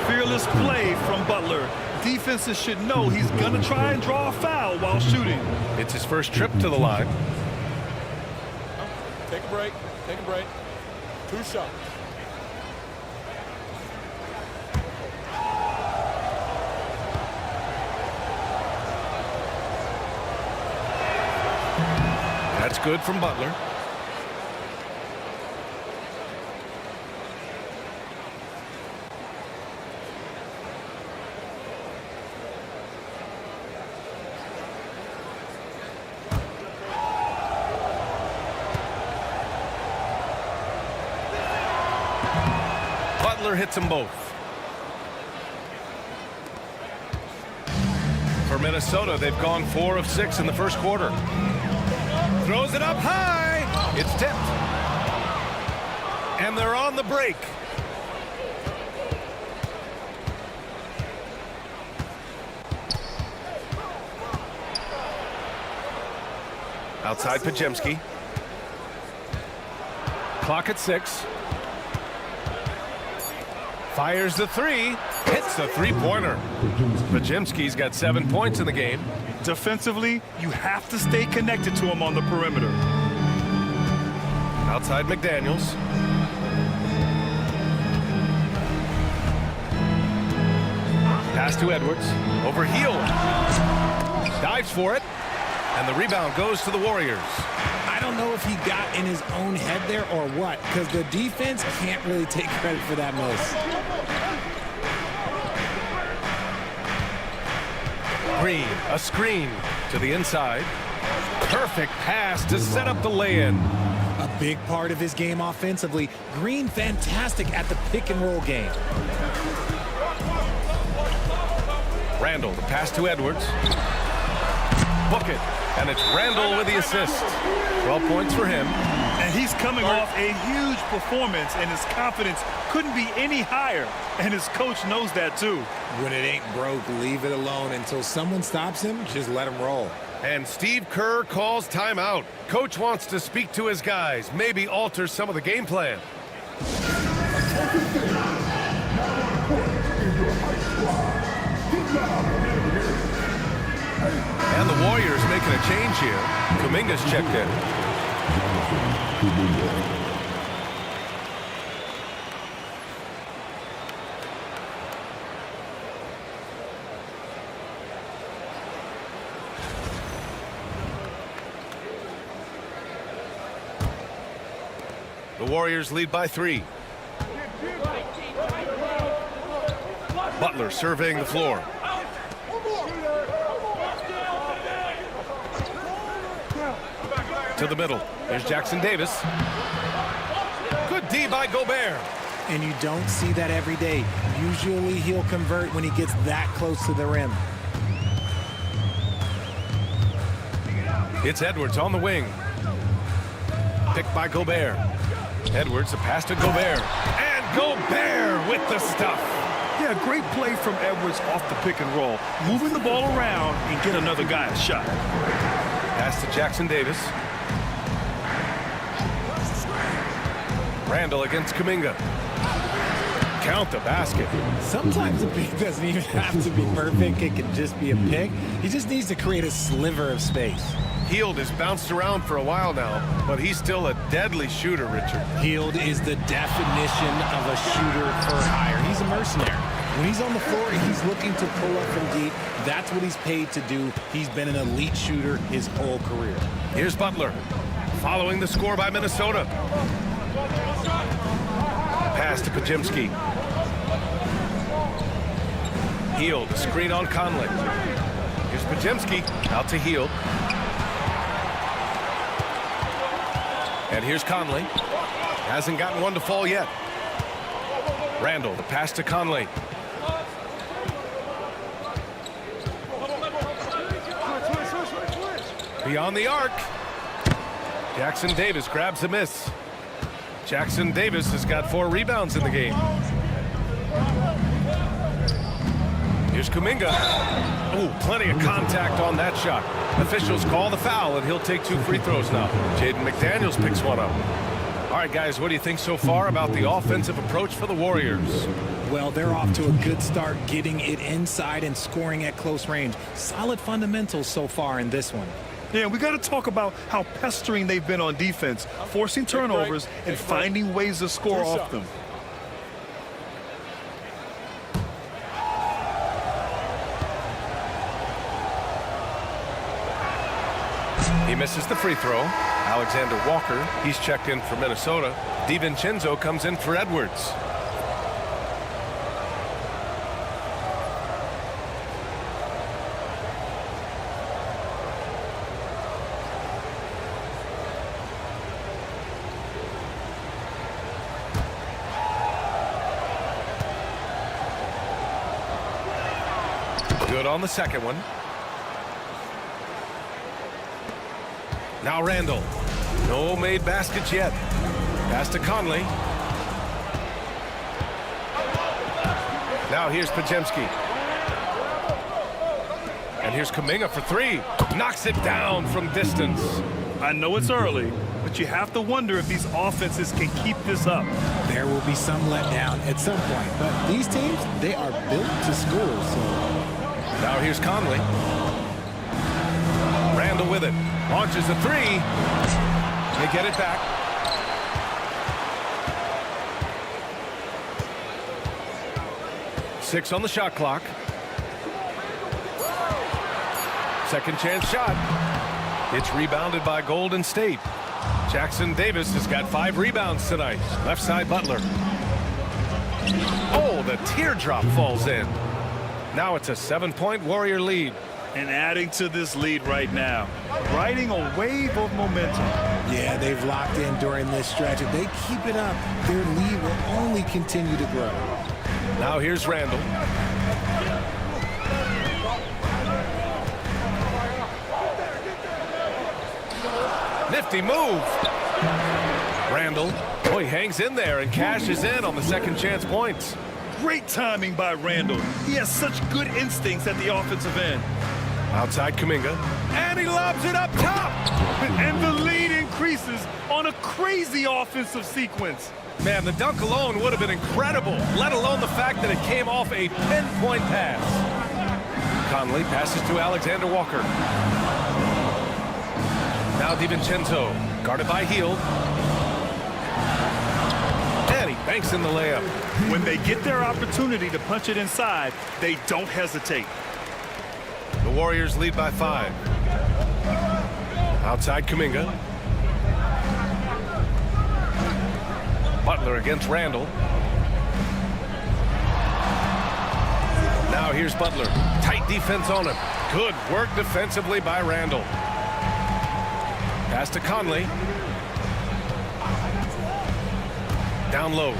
Fearless play from Butler. Defenses should know he's going to try and draw a foul while shooting. It's his first trip to the line. Take a break. Take a break. 2 shots. That's good from Butler. Butler hits them both. For Minnesota, they've gone 4 of 6 in the first quarter. Throws it up high. It's tipped. And they're on the break. Outside Pajemski. Clock at 6. Fires the 3. Hits the 3-pointer. Pajemski's got 7 points in the game. Defensively, you have to stay connected to him on the perimeter. Outside McDaniels. Pass to Edwards. Over Hield. Dives for it. And the rebound goes to the Warriors. I don't know if he got in his own head there or what, because the defense can't really take credit for that most. Green, a screen to the inside. Perfect pass to set up the lay-in. A big part of his game offensively. Green fantastic at the pick and roll game. Randall, the pass to Edwards. Book it. And it's Randall with the assist. 12 points for him. And he's coming off a huge performance, and his confidence couldn't be any higher. And his coach knows that, too. When it ain't broke, leave it alone. Until someone stops him, just let him roll. And Steve Kerr calls timeout. Coach wants to speak to his guys, maybe alter some of the game plan. And the Warriors making a change here. Kuminga's checked in. The Warriors lead by 3. Butler surveying the floor. To the middle. Here's Jackson Davis. Good D by Gobert. And you don't see that every day. Usually he'll convert when he gets that close to the rim. It's Edwards on the wing. Picked by Gobert. Edwards, a pass to Gobert. And Gobert with the stuff. Yeah, great play from Edwards off the pick and roll. Moving the ball around and get another guy a shot. Pass to Jackson Davis. Randall against Kuminga. Count the basket. Sometimes a pick doesn't even have to be perfect. It can just be a pick. He just needs to create a sliver of space. Hield has bounced around for a while now, but he's still a deadly shooter, Richard. Hield is the definition of a shooter for hire. He's a mercenary. When he's on the floor, he's looking to pull up from deep. That's what he's paid to do. He's been an elite shooter his whole career. Here's Butler, following the score by Minnesota. Pass to Pajemski. Hield, screen on Conley. Here's Pajemski, out to Hield. And here's Conley. Hasn't gotten one to fall yet. Randall, the pass to Conley. Beyond the arc. Jackson Davis grabs the miss. Jackson Davis has got 4 rebounds in the game. Here's Kuminga. Ooh, plenty of contact on that shot. Officials call the foul, and he'll take 2 free throws now. Jaden McDaniels picks one up. All right, guys, what do you think so far about the offensive approach for the Warriors? Well, they're off to a good start, getting it inside and scoring at close range. Solid fundamentals so far in this one. Yeah, we got to talk about how pestering they've been on defense, forcing turnovers and finding ways to score off them. He misses the free throw. Alexander Walker, he's checked in for Minnesota. DiVincenzo comes in for Edwards. Good on the second one. Now Randall. No made baskets yet. Pass to Conley. Now here's Pajemski. And here's Kuminga for 3. Knocks it down from distance. I know it's early, but you have to wonder if these offenses can keep this up. There will be some letdown at some point, but these teams, they are built to score. So now here's Conley. Randall with it. Launches a 3. They get it back. Six on the shot clock. Second chance shot. It's rebounded by Golden State. Jackson Davis has got 5 rebounds tonight. Left side Butler. Oh, the teardrop falls in. Now it's a 7-point Warrior lead. And adding to this lead right now, riding a wave of momentum. Yeah, they've locked in during this stretch. If they keep it up, their lead will only continue to grow. Now here's Randall. Nifty move. Randall, boy, hangs in there and cashes in on the second chance points. Great timing by Randall. He has such good instincts at the offensive end. Outside Kuminga. And he lobs it up top. And the lead increases on a crazy offensive sequence. Man, the dunk alone would have been incredible, let alone the fact that it came off a pinpoint pass. Conley passes to Alexander Walker. Now DiVincenzo, guarded by Hield. And he banks in the layup. When they get their opportunity to punch it inside, they don't hesitate. The Warriors lead by 5. Outside Kuminga. Butler against Randall. Now here's Butler. Tight defense on him. Good work defensively by Randall. Pass to Conley. Down low.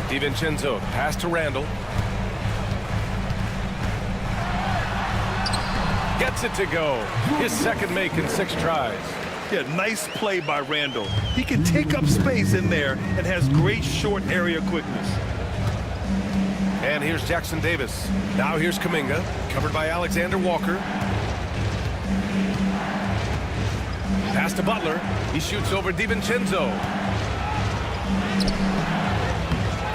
DiVincenzo. Pass to Randall. Gets it to go. His second make in 6 tries. Yeah, nice play by Randall. He can take up space in there and has great short area quickness. And here's Jackson Davis. Now here's Kuminga, covered by Alexander Walker. Pass to Butler. He shoots over DiVincenzo.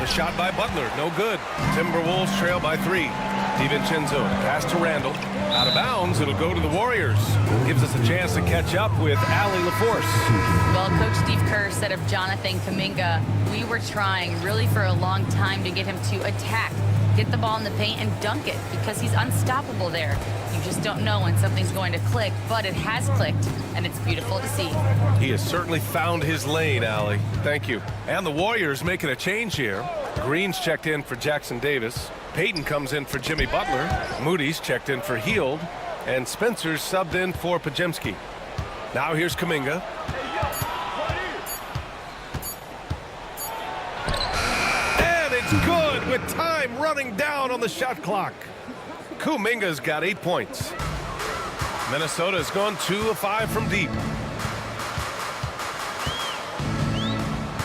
The shot by Butler, no good. Timberwolves trail by 3. DiVincenzo, pass to Randall. Out of bounds, it'll go to the Warriors. Gives us a chance to catch up with Allie LaForce. Well, Coach Steve Kerr said of Jonathan Kuminga, we were trying really for a long time to get him to attack, get the ball in the paint and dunk it because he's unstoppable there. You just don't know when something's going to click, but it has clicked, and it's beautiful to see. He has certainly found his lane, Allie. Thank you. And the Warriors making a change here. Green's checked in for Jackson Davis. Payton comes in for Jimmy Butler. Moody's checked in for Hield. And Spencer's subbed in for Pajemski. Now here's Kuminga. And it's good with time running down on the shot clock. Kuminga's got 8 points. Minnesota's gone 2 of 5 from deep.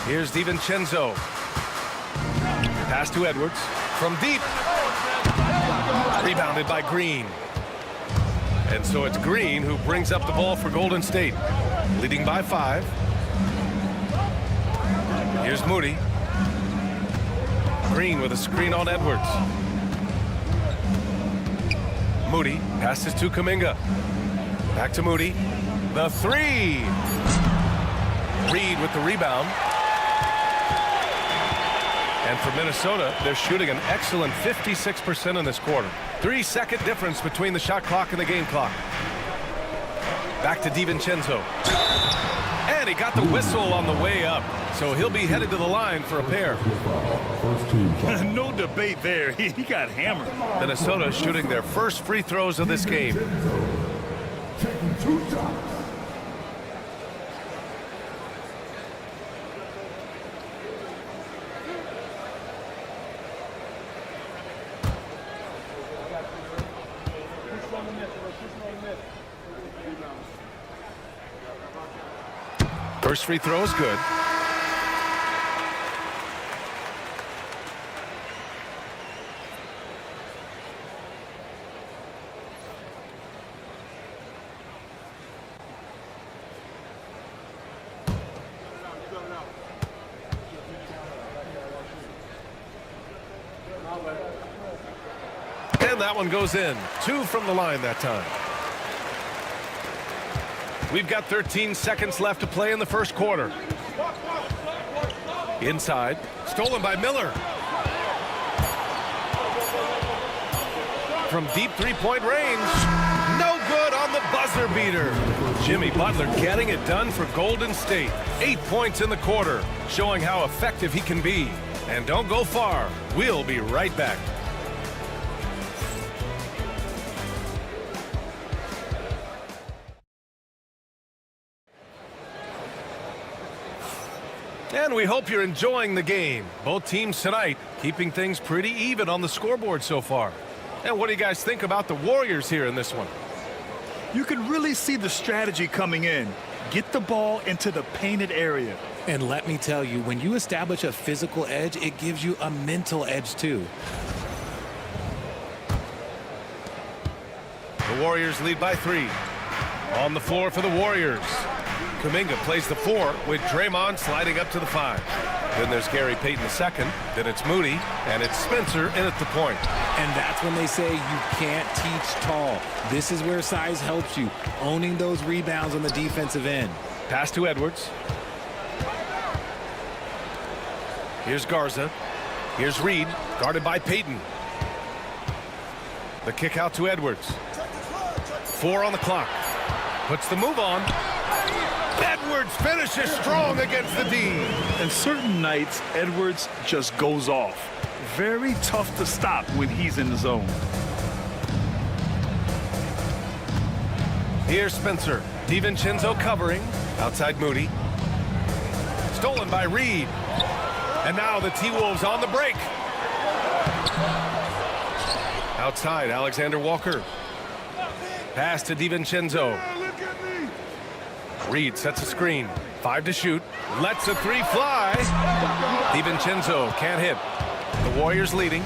Here's DiVincenzo. Pass to Edwards. From deep. Rebounded by Green. And so it's Green who brings up the ball for Golden State. Leading by 5. Here's Moody. Green with a screen on Edwards. Moody passes to Kuminga. Back to Moody. The 3. Reed with the rebound. And for Minnesota, they're shooting an excellent 56% in this quarter. 3-second difference between the shot clock and the game clock. Back to DiVincenzo. And he got the whistle on the way up. So he'll be headed to the line for a pair. No debate there. He got hammered. Minnesota shooting their first free throws of this game. Taking 2 shots. First free throw is good. And that one goes in. 2 from the line that time. We've got 13 seconds left to play in the first quarter. Inside. Stolen by Miller. From deep three-point range. No good on the buzzer beater. Jimmy Butler getting it done for Golden State. 8 points in the quarter, showing how effective he can be. And don't go far. We'll be right back. And we hope you're enjoying the game. Both teams tonight keeping things pretty even on the scoreboard so far. And what do you guys think about the Warriors here in this one? You can really see the strategy coming in. Get the ball into the painted area. And let me tell you, when you establish a physical edge, it gives you a mental edge too. The Warriors lead by 3. On the floor for the Warriors. Kuminga plays the 4 with Draymond sliding up to the 5. Then there's Gary Payton II. Then it's Moody, and it's Spencer in at the point. And that's when they say you can't teach tall. This is where size helps you, owning those rebounds on the defensive end. Pass to Edwards. Here's Garza. Here's Reed, guarded by Payton. The kick out to Edwards. 4 on the clock. Puts the move on. Edwards finishes strong against the D. And certain nights, Edwards just goes off. Very tough to stop when he's in the zone. Here's Spencer. DiVincenzo covering. Outside Moody. Stolen by Reed. And now the T-Wolves on the break. Outside, Alexander Walker. Pass to DiVincenzo. Reed sets a screen. 5 to shoot. Lets a 3 fly. DiVincenzo can't hit. The Warriors leading.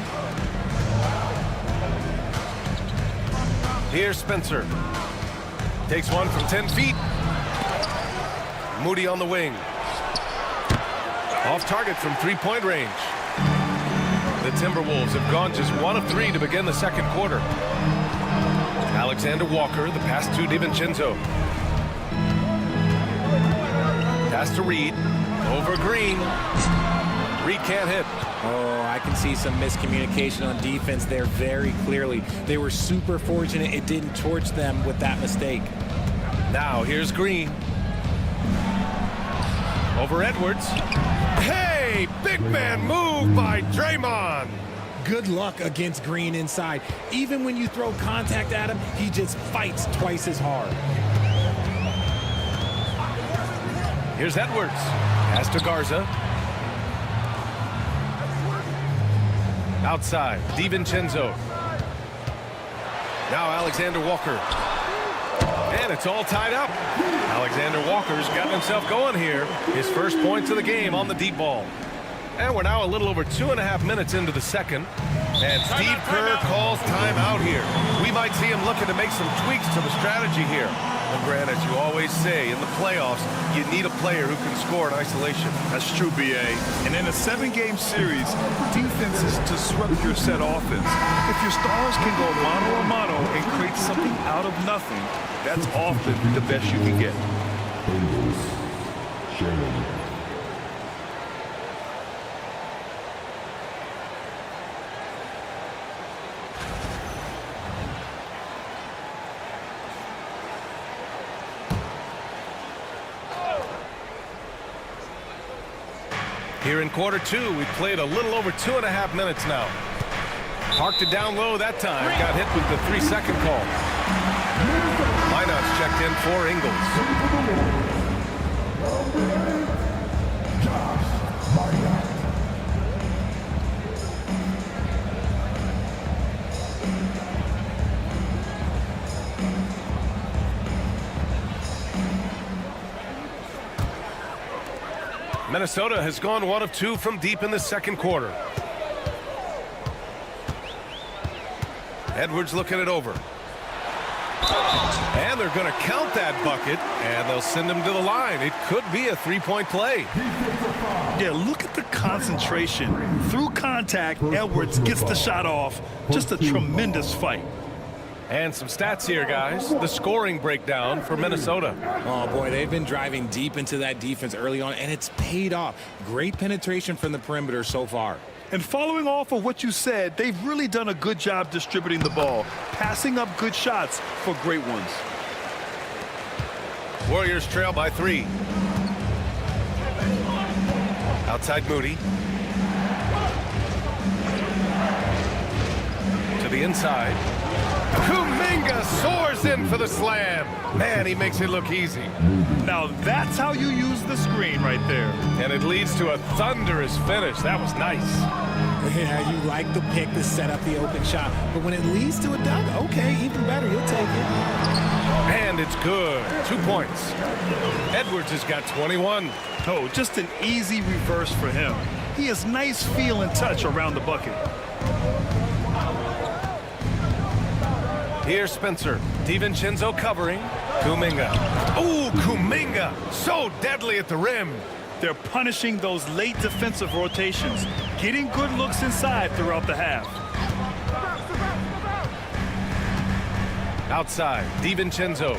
Here's Spencer. Takes one from 10 feet. Moody on the wing. Off target from 3-point range. The Timberwolves have gone just 1 of 3 to begin the second quarter. Alexander Walker, the pass to DiVincenzo. Pass to Reed. Over Green. Reed can't hit. Oh, I can see some miscommunication on defense there very clearly. They were super fortunate it didn't torch them with that mistake. Now here's Green. Over Edwards. Hey, big man move by Draymond. Good luck against Green inside. Even when you throw contact at him, he just fights twice as hard. Here's Edwards. Pass to Garza. Outside, DiVincenzo. Now Alexander Walker. And it's all tied up. Alexander Walker's got himself going here. His first points of the game on the deep ball. And we're now a little over 2.5 minutes into the second. And Steve Kerr calls timeout here. We might see him looking to make some tweaks to the strategy here. And Grant, as you always say, in the playoffs, you need a player who can score in isolation. That's true, B.A. And in a 7-game series, defense is disrupt your set offense. If your stars can go mano a mano and create something out of nothing, that's often the best you can get. Here in quarter 2, we've played a little over 2.5 minutes now. Parked it down low that time. Got hit with the 3-second call. Lineouts checked in for Ingles. Minnesota has gone 1 of 2 from deep in the second quarter. Edwards looking it over. And they're going to count that bucket, and they'll send him to the line. It could be a 3-point play. Yeah, look at the concentration. Through contact, Edwards gets the shot off. Just a tremendous fight. And some stats here, guys. The scoring breakdown for Minnesota. Oh, boy, they've been driving deep into that defense early on, and it's paid off. Great penetration from the perimeter so far. And following off of what you said, they've really done a good job distributing the ball, passing up good shots for great ones. Warriors trail by 3. Outside Moody. To the inside. Kuminga soars in for the slam. Man, he makes it look easy. Now that's how you use the screen right there. And it leads to a thunderous finish. That was nice. Yeah, you like the pick to set up the open shot. But when it leads to a dunk, okay, even better. You'll take it. And it's good. 2 points. Edwards has got 21. Oh, just an easy reverse for him. He has nice feel and touch around the bucket. Here's Spencer. DiVincenzo covering. Kuminga. Ooh, Kuminga. So deadly at the rim. They're punishing those late defensive rotations, getting good looks inside throughout the half. Outside, DiVincenzo.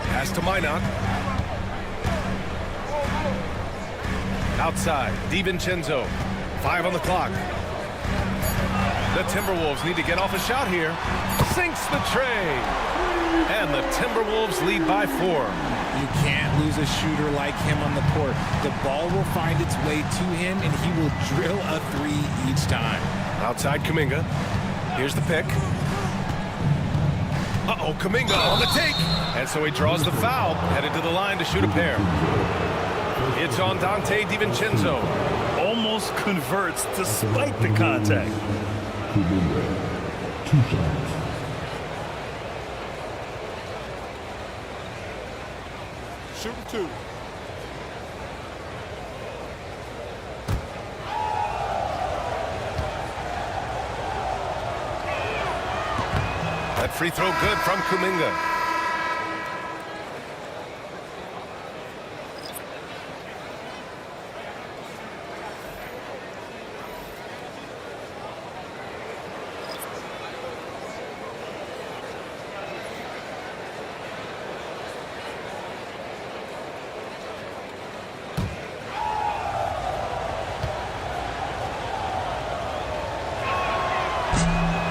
Pass to Minot. Outside, DiVincenzo. 5 on the clock. The Timberwolves need to get off a shot here. Sinks the tray. And the Timberwolves lead by 4. You can't lose a shooter like him on the court. The ball will find its way to him, and he will drill a 3 each time. Outside Kuminga. Here's the pick. Uh-oh, Kuminga on the take. And so he draws the foul, headed to the line to shoot a pair. It's on Dante DiVincenzo. Almost converts despite the contact. 2 shots. Shooting 2. That free throw good from Kuminga.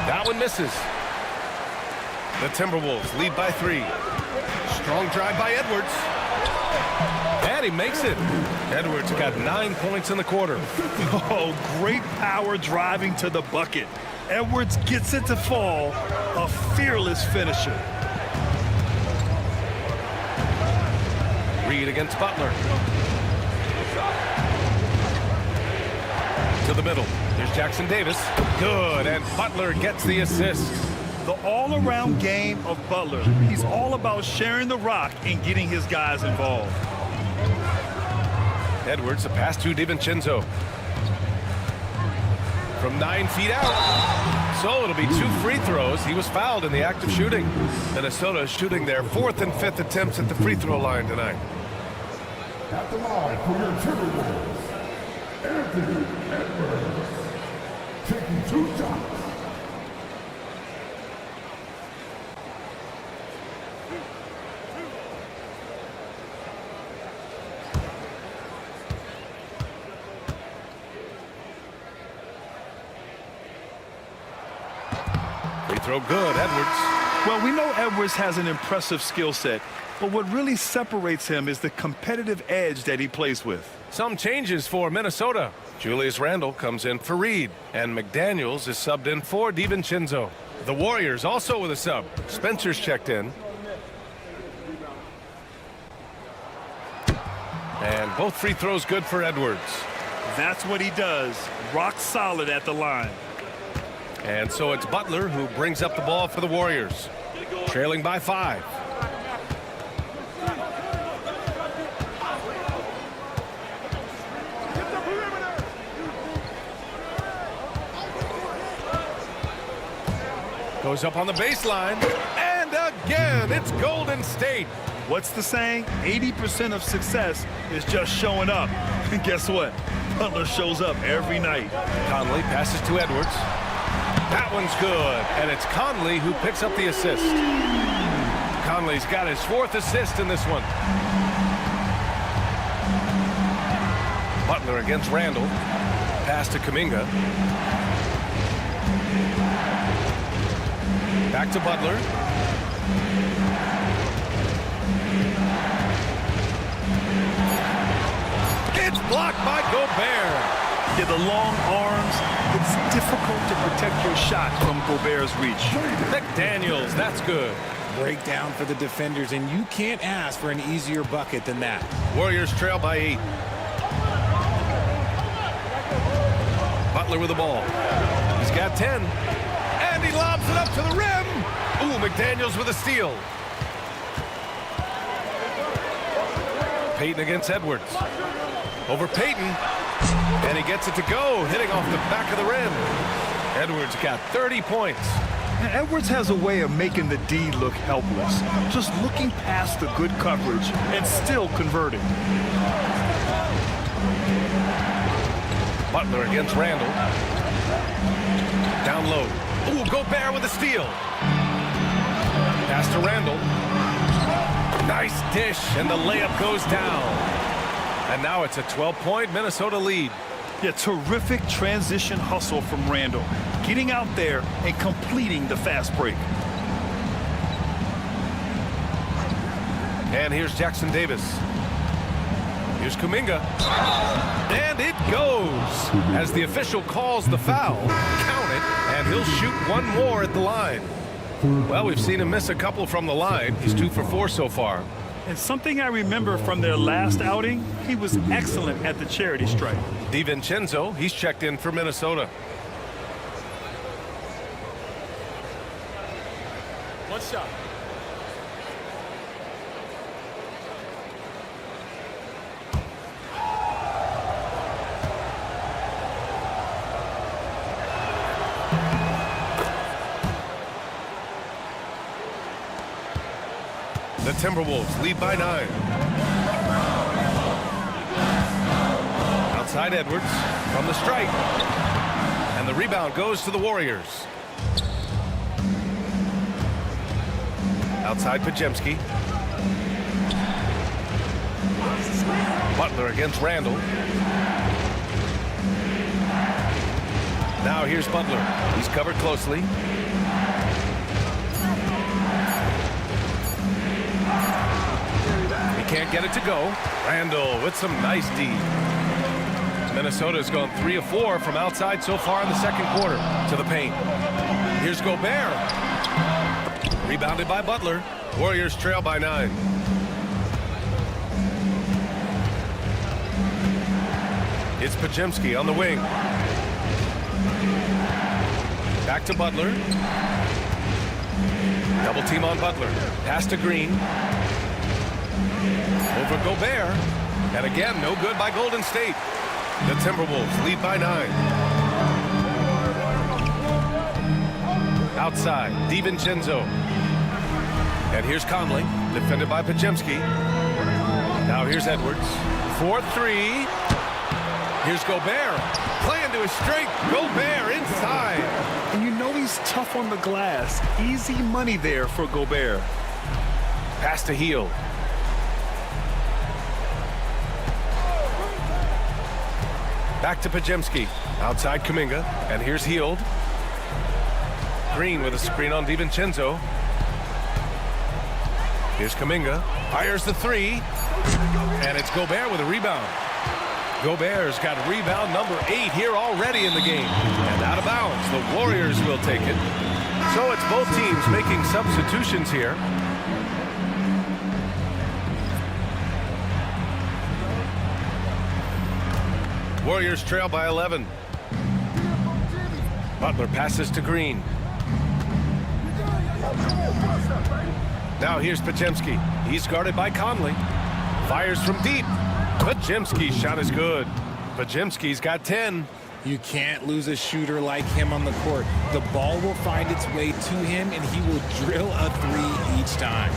That one misses. The Timberwolves lead by 3. Strong drive by Edwards. And he makes it. Edwards got 9 points in the quarter. Oh, great power driving to the bucket. Edwards gets it to fall. A fearless finisher. Reed against Butler. To the middle. Here's Jackson Davis. Good, and Butler gets the assist. The all-around game of Butler. He's all about sharing the rock and getting his guys involved. Edwards, a pass to DiVincenzo. From 9 feet out. So it'll be 2 free throws. He was fouled in the act of shooting. Minnesota is shooting their 4th and 5th attempts at the free throw line tonight. At the line for your Timberwolves, Anthony Edwards, taking 2 shots. Free throw good, Edwards. Well, we know Edwards has an impressive skill set, but what really separates him is the competitive edge that he plays with. Some changes for Minnesota. Julius Randle comes in for Reed, and McDaniels is subbed in for DiVincenzo. The Warriors also with a sub. Spencer's checked in. And both free throws good for Edwards. That's what he does. Rock solid at the line. And so it's Butler who brings up the ball for the Warriors. Trailing by 5. Goes up on the baseline. And again, it's Golden State. What's the saying? 80% of success is just showing up. And guess what? Butler shows up every night. Conley passes to Edwards. That one's good, and it's Conley who picks up the assist. Conley's got his 4th assist in this one. Butler against Randle. Pass to Kuminga. Back to Butler. It's blocked by Gobert. Yeah, the long arms, it's difficult to protect your shot from Gobert's reach. McDaniels, that's good. Breakdown for the defenders, and you can't ask for an easier bucket than that. Warriors trail by 8. Butler with the ball. He's got 10. And he lobs it up to the rim. Ooh, McDaniels with a steal. Payton against Edwards. Over Payton. And he gets it to go, hitting off the back of the rim. Edwards got 30 points. Edwards has a way of making the D look helpless, just looking past the good coverage and still converting. Butler against Randall. Down low. Ooh, Gobert with a steal. Pass to Randall. Nice dish, and the layup goes down. And now it's a 12-point Minnesota lead. Yeah, terrific transition hustle from Randall, getting out there and completing the fast break. And here's Jackson Davis. Here's Kuminga. And it goes. As the official calls the foul, count it, and he'll shoot one more at the line. Well, we've seen him miss a couple from the line. He's 2 for 4 so far. And something I remember from their last outing, he was excellent at the charity stripe. DiVincenzo, he's checked in for Minnesota. One shot. The Timberwolves lead by 9. Outside Edwards from the stripe. And the rebound goes to the Warriors. Outside Pajemski. Butler against Randall. Now here's Butler. He's covered closely. Can't get it to go. Randall with some nice D. Minnesota's gone 3 of 4 from outside so far in the second quarter. To the paint. Here's Gobert. Rebounded by Butler. Warriors trail by 9. It's Pajemski on the wing. Back to Butler. Double team on Butler. Pass to Green. Over Gobert. And again, no good by Golden State. The Timberwolves lead by 9. Outside, DiVincenzo. And here's Conley, defended by Pajemski. Now here's Edwards. 4-3. Here's Gobert. Playing to his strength. Gobert inside. And you know he's tough on the glass. Easy money there for Gobert. Pass to Hield. Back to Pajemski. Outside Kuminga. And here's Hield. Green with a screen on DiVincenzo. Here's Kuminga. Fires the 3. And it's Gobert with a rebound. Gobert's got rebound number 8 here already in the game. And out of bounds. The Warriors will take it. So it's both teams making substitutions here. Warriors trail by 11. Butler passes to Green. Now here's Pajemski. He's guarded by Conley. Fires from deep. Pajemski's shot is good. Pajemski's got 10. You can't lose a shooter like him on the court. The ball will find its way to him, and he will drill a 3 each time.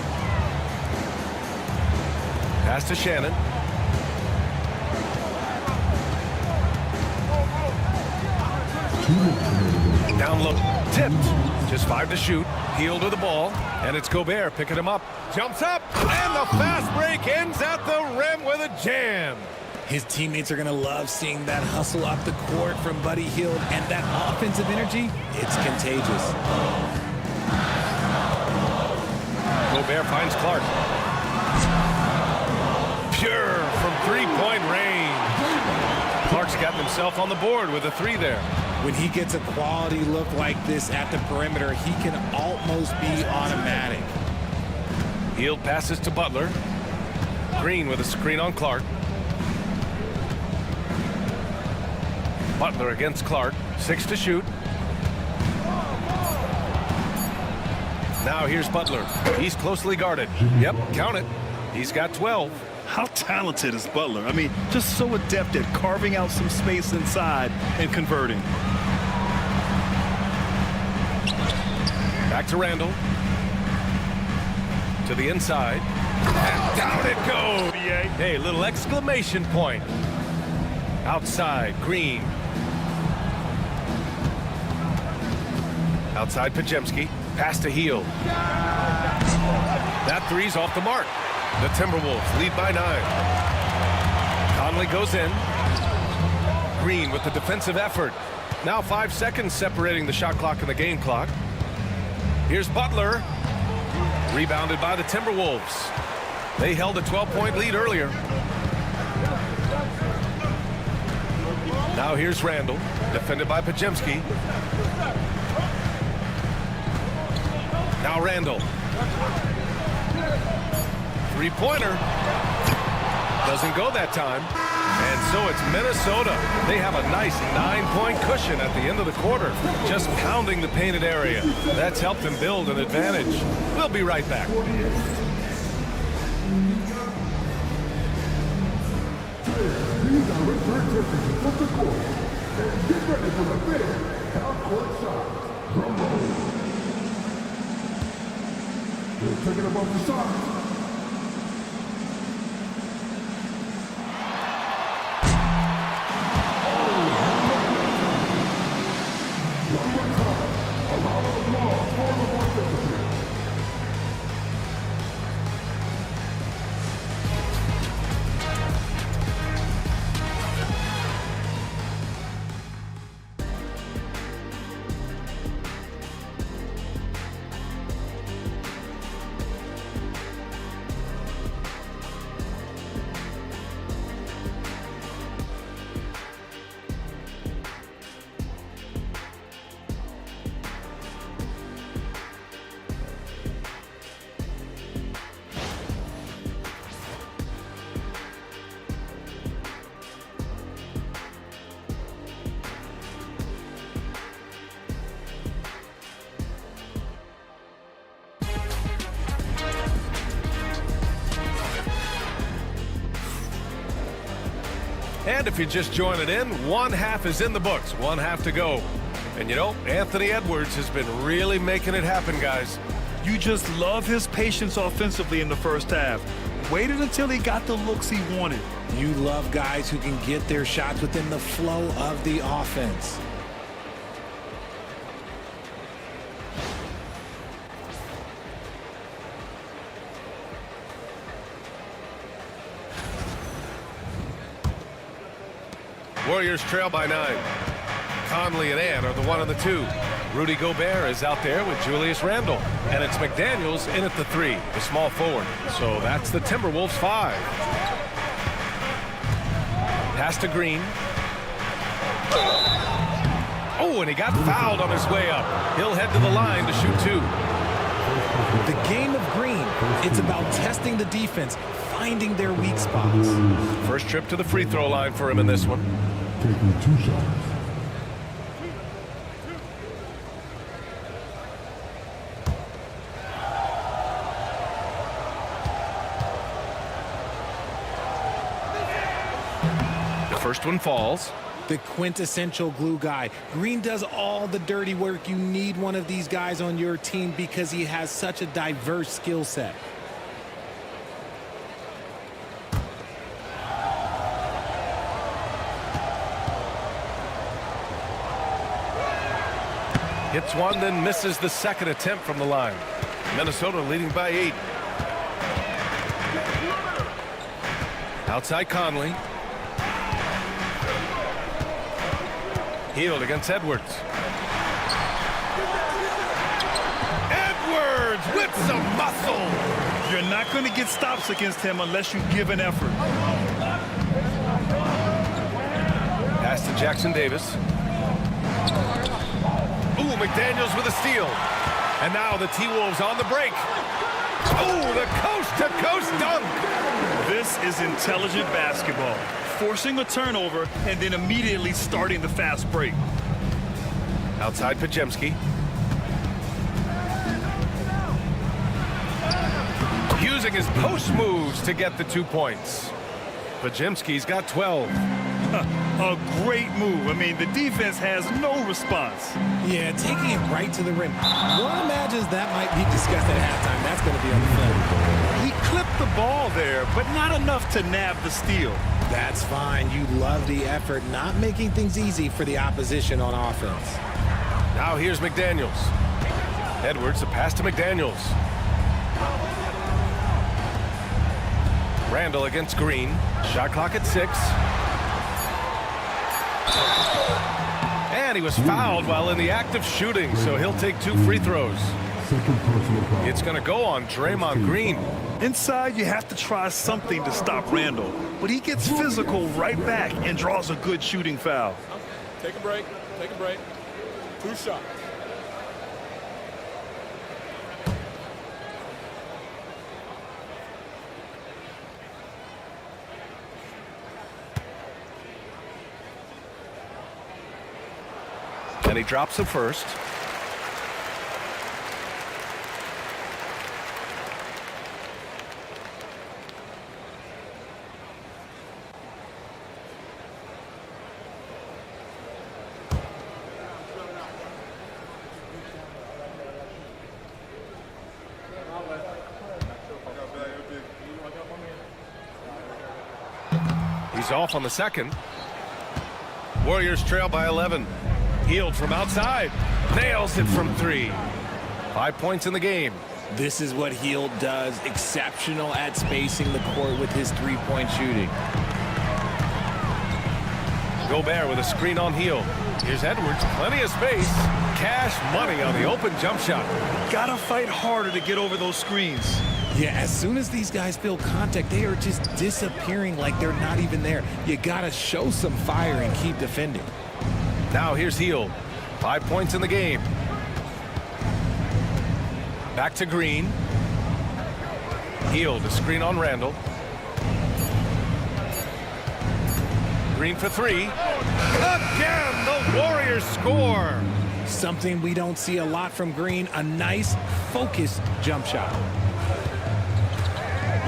Pass to Shannon. Down low, tipped. Just 5 to shoot. Hield with the ball, and it's Gobert picking him up. Jumps up, and the fast break ends at the rim with a jam. His teammates are going to love seeing that hustle off the court from Buddy Hield, and that offensive energy, it's contagious. Gobert finds Clark. Pure from three-point range. Clark's gotten himself on the board with a 3 there. When he gets a quality look like this at the perimeter, he can almost be automatic. Hield passes to Butler. Green with a screen on Clark. Butler against Clark. 6 to shoot. Now here's Butler. He's closely guarded. Yep, count it. He's got 12. How talented is Butler? I mean, just so adept at carving out some space inside and converting. Back to Randall. To the inside. And down it goes. Hey, little exclamation point. Outside, Green. Outside, Pajemski. Pass to Heel. That three's off the mark. The Timberwolves lead by 9. Conley goes in. Green with the defensive effort. Now 5 seconds separating the shot clock and the game clock. Here's Butler. Rebounded by the Timberwolves. They held a 12-point lead earlier. Now here's Randall. Defended by Pajemski. Now Randall. Three-pointer. Doesn't go that time. And so it's Minnesota. They have a nice 9-point cushion at the end of the quarter, just pounding the painted area. That's helped them build an advantage. We'll be right back. These are return champions of the court. And get ready for the big half-court shot. Drum roll. They're taking above the shot. And if you're just joining in, one half is in the books, one half to go. And you know, Anthony Edwards has been really making it happen, guys. You just love his patience offensively in the first half. Waited until he got the looks he wanted. You love guys who can get their shots within the flow of the offense. Warriors trail by 9. Conley and Ann are the 1 and the 2. Rudy Gobert is out there with Julius Randle. And it's McDaniels in at the 3, the small forward. So that's the Timberwolves 5. Pass to Green. Oh, and he got fouled on his way up. He'll head to the line to shoot 2. The game of Green, it's about testing the defense, finding their weak spots. First trip to the free throw line for him in this one. Taking 2 shots. The first one falls. The quintessential glue guy. Green does all the dirty work. You need one of these guys on your team because he has such a diverse skill set. Hits one, then misses the second attempt from the line. Minnesota leading by 8. Outside Conley. Healed against Edwards. Edwards with some muscle. You're not going to get stops against him unless you give an effort. Pass to Jackson Davis. Ooh, McDaniels with a steal. And now the T-Wolves on the break. Ooh, the coast-to-coast dunk. This is intelligent basketball. Forcing a turnover and then immediately starting the fast break. Outside Pajemski. using his post moves to get the 2 points. Pajemski's got 12. A great move. I mean, the defense has no response. Yeah, taking it right to the rim. One imagines that might be discussed at halftime. That's going to be on the film. He clipped the ball there, but not enough to nab the steal. That's fine. You love the effort, not making things easy for the opposition on offense. Now here's McDaniels. Edwards, a pass to McDaniels. Randall against Green. Shot clock at 6. And he was fouled while in the act of shooting, so he'll take 2 free throws. It's going to go on Draymond Green. Inside, you have to try something to stop Randall, but he gets physical right back and draws a good shooting foul. Take a break. Take a break. 2 shots. And he drops the first. He's off on the second. Warriors trail by 11. Healed from outside. Nails it from 3. 5 points in the game. This is what Hield does. Exceptional at spacing the court with his three-point shooting. Gobert with a screen on Hield. Here's Edwards. Plenty of space. Cash money on the open jump shot. Gotta fight harder to get over those screens. Yeah, as soon as these guys feel contact, they are just disappearing like they're not even there. You gotta show some fire and keep defending. Now here's Hield. 5 points in the game. Back to Green. Hield, a screen on Randall. Green for 3. Again, the Warriors score. Something we don't see a lot from Green, a nice, focused jump shot.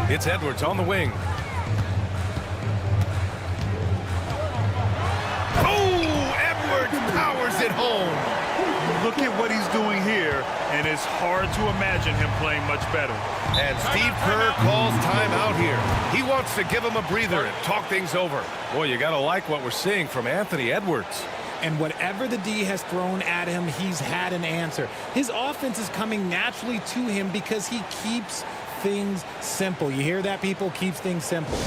It's Edwards on the wing. Oh, Edwards powers it home. Look at what he's doing here, and it's hard to imagine him playing much better. And Steve Kerr calls timeout here. He wants to give him a breather and talk things over. Boy, you got to like what we're seeing from Anthony Edwards. And whatever the D has thrown at him, he's had an answer. His offense is coming naturally to him because he keeps things simple. You hear that, people? Keeps things simple.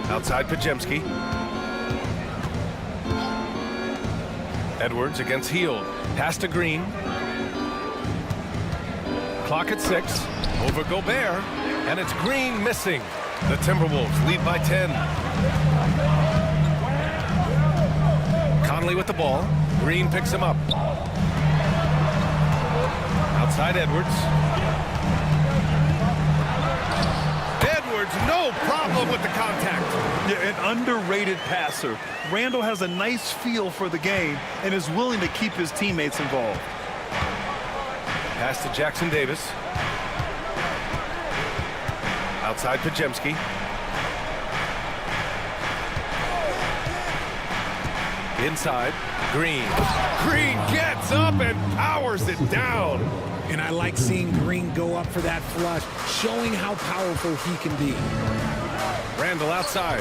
Outside Pajemski. Edwards against Hield. Pass to Green. Clock at 6. Over Gobert. And it's Green missing. The Timberwolves lead by 10. Conley with the ball. Green picks him up. Outside Edwards. No problem with the contact. Yeah, an underrated passer. Randall has a nice feel for the game and is willing to keep his teammates involved. Pass to Jackson Davis. Outside Pajemski. Inside, Green. Green gets up and powers it down. And I like seeing Green go up for that flush, showing how powerful he can be. Randall outside.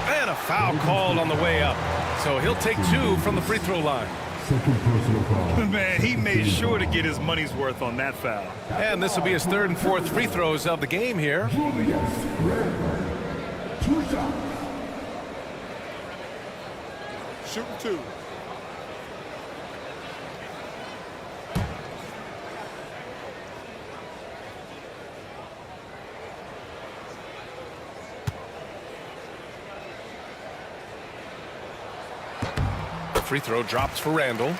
And a foul called on the way up. So he'll take 2 from the free throw line. Man, he made sure to get his money's worth on that foul. And this will be his 3rd and 4th free throws of the game here. 2 shots. Shooting 2. Free throw drops for Randall.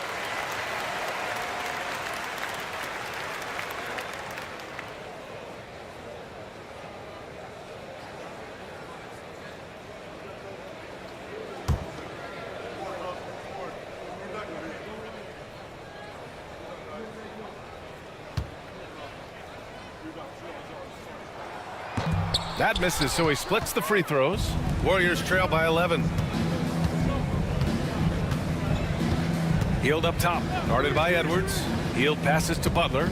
That misses, so he splits the free throws. Warriors trail by 11. Hield up top, guarded by Edwards. Hield passes to Butler.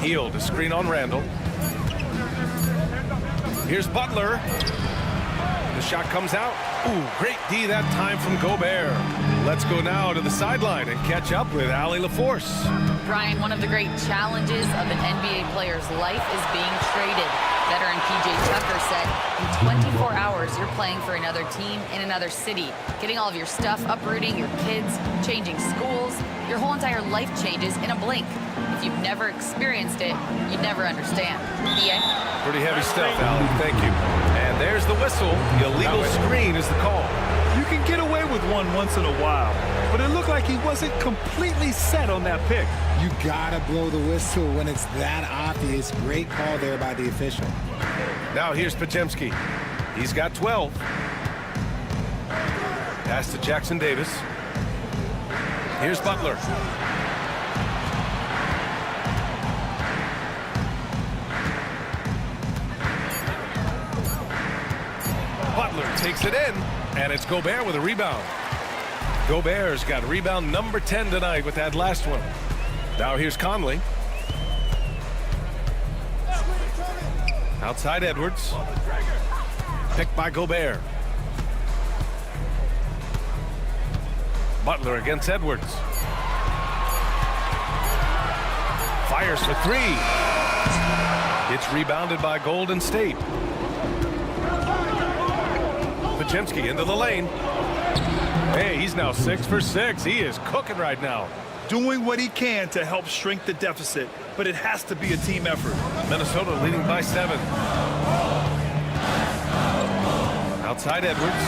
Hield, a screen on Randall. Here's Butler. The shot comes out. Ooh, great D that time from Gobert. Let's go now to the sideline and catch up with Allie LaForce. Brian, one of the great challenges of an NBA player's life is being traded. Veteran P.J. Tucker said, in 24 hours, you're playing for another team in another city, getting all of your stuff, uprooting your kids, changing schools. Your whole entire life changes in a blink. If you've never experienced it, you'd never understand. PA? Pretty heavy stuff, Allie. Thank you. And there's the whistle. The illegal screen is the call. You can get away with one once in a while, but it looked like he wasn't completely set on that pick. You gotta blow the whistle when it's that obvious. Great call there by the official. Now here's Podziemski. He's got 12. Pass to Jackson Davis. Here's Butler. Butler takes it in, and it's Gobert with a rebound. Gobert's got rebound number 10 tonight with that last one. Now here's Conley. Outside Edwards. Picked by Gobert. Butler against Edwards. Fires for three. It's rebounded by Golden State. Podziemski into the lane. Hey, he's now 6 for 6. He is cooking right now. Doing what he can to help shrink the deficit, but it has to be a team effort. Minnesota leading by 7. Outside Edwards.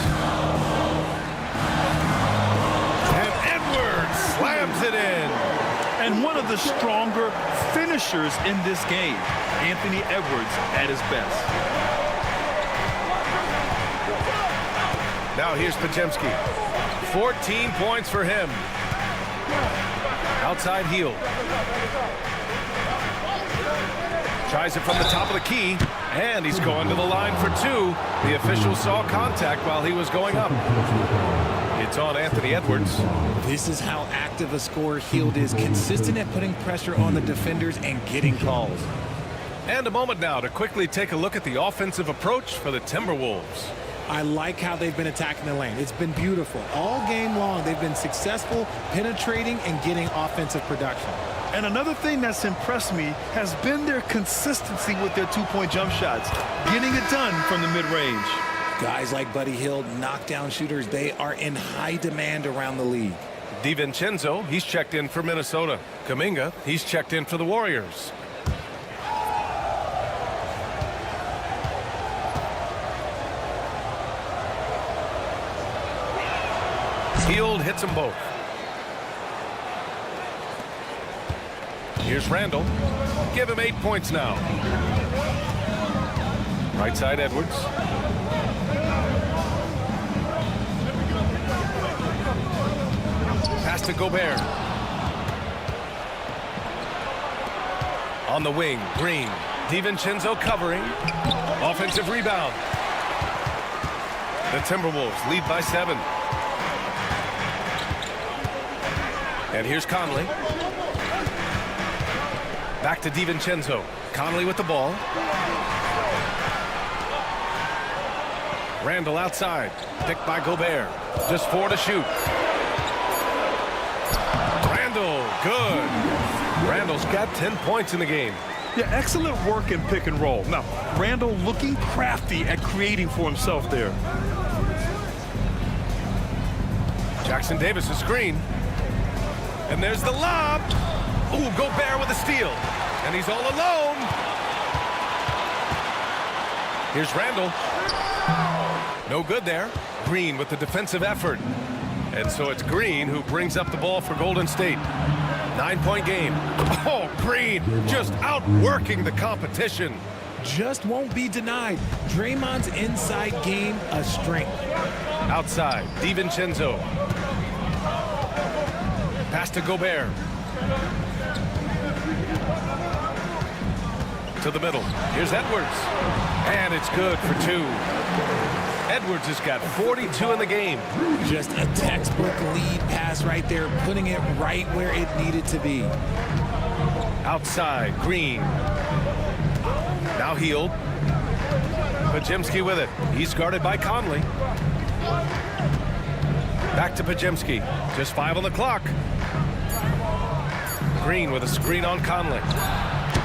And Edwards slams it in. And one of the stronger finishers in this game, Anthony Edwards at his best. Now here's Podziemski. 14 points for him. Outside Hield. Tries it from the top of the key, and he's going to the line for 2. The official saw contact while he was going up. It's on Anthony Edwards. This is how active a scorer Hield is, consistent at putting pressure on the defenders and getting calls. And a moment now to quickly take a look at the offensive approach for the Timberwolves. I like how they've been attacking the lane. It's been beautiful. All game long, they've been successful penetrating and getting offensive production. And another thing that's impressed me has been their consistency with their two-point jump shots, getting it done from the mid-range. Guys like Buddy Hield, knockdown shooters, they are in high demand around the league. DiVincenzo, he's checked in for Minnesota. Kuminga, he's checked in for the Warriors. Hield hits them both. Here's Randall. Give him 8 points now. Right side Edwards. Pass to Gobert. On the wing, Green. DiVincenzo covering. Offensive rebound. The Timberwolves lead by 7. And here's Conley. Back to DiVincenzo. Conley with the ball. Randall outside. Picked by Gobert. Just 4 to shoot. Randall, good. Randall's got 10 points in the game. Yeah, excellent work in pick and roll. Now, Randall looking crafty at creating for himself there. Jackson Davis, a screen. And there's the lob. Ooh, Gobert with a steal. And he's all alone. Here's Randall. No good there. Green with the defensive effort. And so it's Green who brings up the ball for Golden State. 9-point game. Oh, Green just outworking the competition. Just won't be denied. Draymond's inside game a strength. Outside, DiVincenzo. Pass to Gobert. To the middle. Here's Edwards. And it's good for 2. Edwards has got 42 in the game. Just a textbook lead pass right there, putting it right where it needed to be. Outside, Green. Now Hield. Podziemski with it. He's guarded by Conley. Back to Podziemski. Just 5 on the clock. Green with a screen on Conley.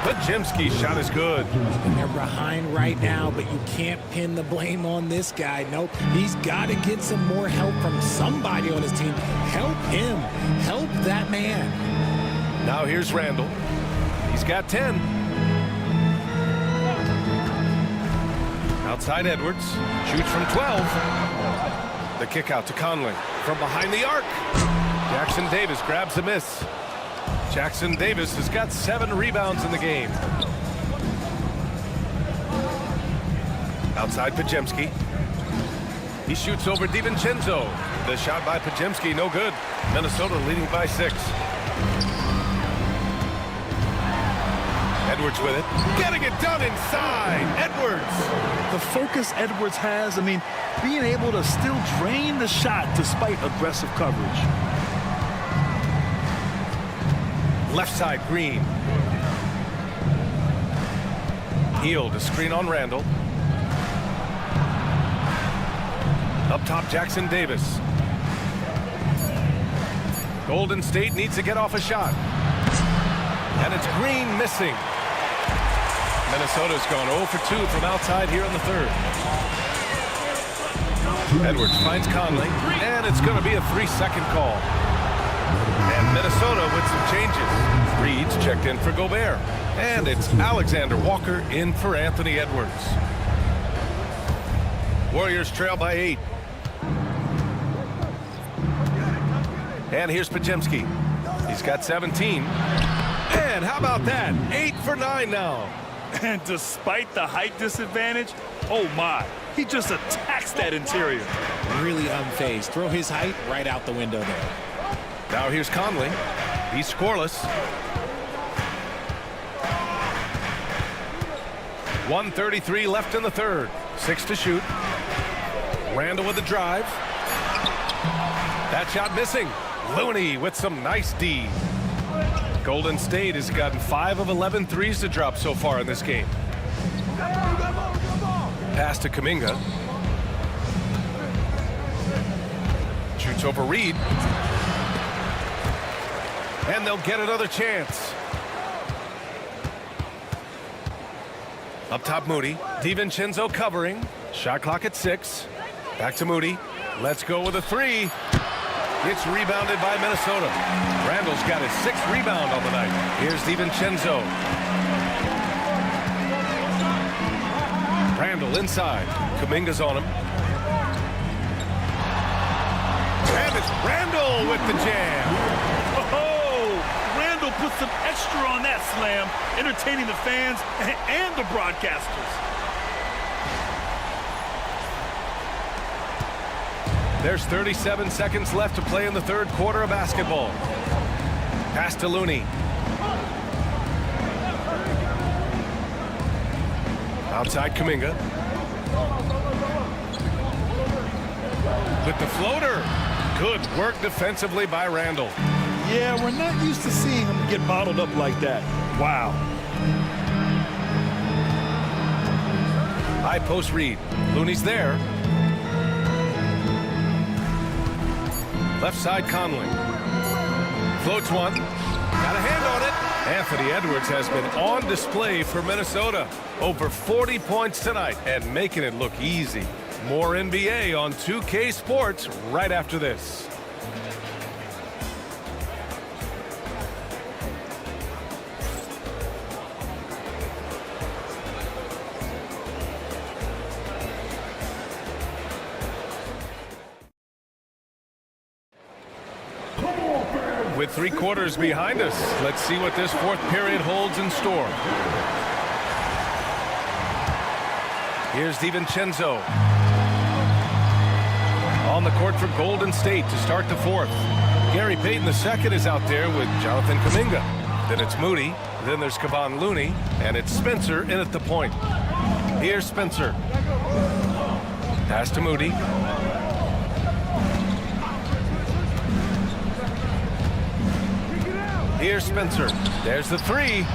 Podziemski's shot is good. And they're behind right now, but you can't pin the blame on this guy. Nope, he's got to get some more help from somebody on his team. Help him. Help that man. Now here's Randall. He's got 10. Outside Edwards. Shoots from 12. The kick out to Conley. From behind the arc. Jackson Davis grabs a miss. Jackson Davis has got 7 rebounds in the game. Outside Podziemski. He shoots over DiVincenzo. The shot by Podziemski, no good. Minnesota leading by 6. Edwards with it. Getting it done inside. Edwards. The focus Edwards has, I mean, being able to still drain the shot despite aggressive coverage. Left side, Green. Hield, a screen on Randall. Up top, Jackson Davis. Golden State needs to get off a shot. And it's Green missing. Minnesota's gone 0 for 2 from outside here in the third. Edwards finds Conley, and it's going to be a 3-second call. And Minnesota with some changes. Reed's checked in for Gobert. And it's Alexander Walker in for Anthony Edwards. Warriors trail by 8. And here's Podziemski. He's got 17. And how about that? 8 for 9 now. And despite the height disadvantage, oh my, he just attacks that interior. Really unfazed. Throw his height right out the window there. Now here's Conley. He's scoreless. 1:33 left in the third. 6 to shoot. Randall with the drive. That shot missing. Looney with some nice D. Golden State has gotten 5 of 11 threes to drop so far in this game. Pass to Kuminga. Shoots over Reed. And they'll get another chance. Up top, Moody. DiVincenzo covering. Shot clock at 6. Back to Moody. Let's go with a 3. It's rebounded by Minnesota. Randall's got his 6th rebound on the night. Here's DiVincenzo. Randall inside. Kuminga's on him. And it's Randall with the jam. Randall put some extra on that slam, entertaining the fans and the broadcasters. There's 37 seconds left to play in the third quarter of basketball. Pass to Looney. Outside Kuminga. With the floater. Good work defensively by Randall. Yeah, we're not used to seeing him get bottled up like that. Wow. High post Reed. Looney's there. Left side Conley. Floats one. Got a hand on it. Anthony Edwards has been on display for Minnesota. Over 40 points tonight and making it look easy. More NBA on 2K Sports right after this. With 3 quarters behind us, let's see what this 4th period holds in store. Here's DiVincenzo on the court for Golden State to start the 4th. Gary Payton II is out there with Jonathan Kuminga. Then it's Moody. Then there's Kevon Looney. And it's Spencer in at the point. Here's Spencer. Pass to Moody. Here's Spencer. There's the 3.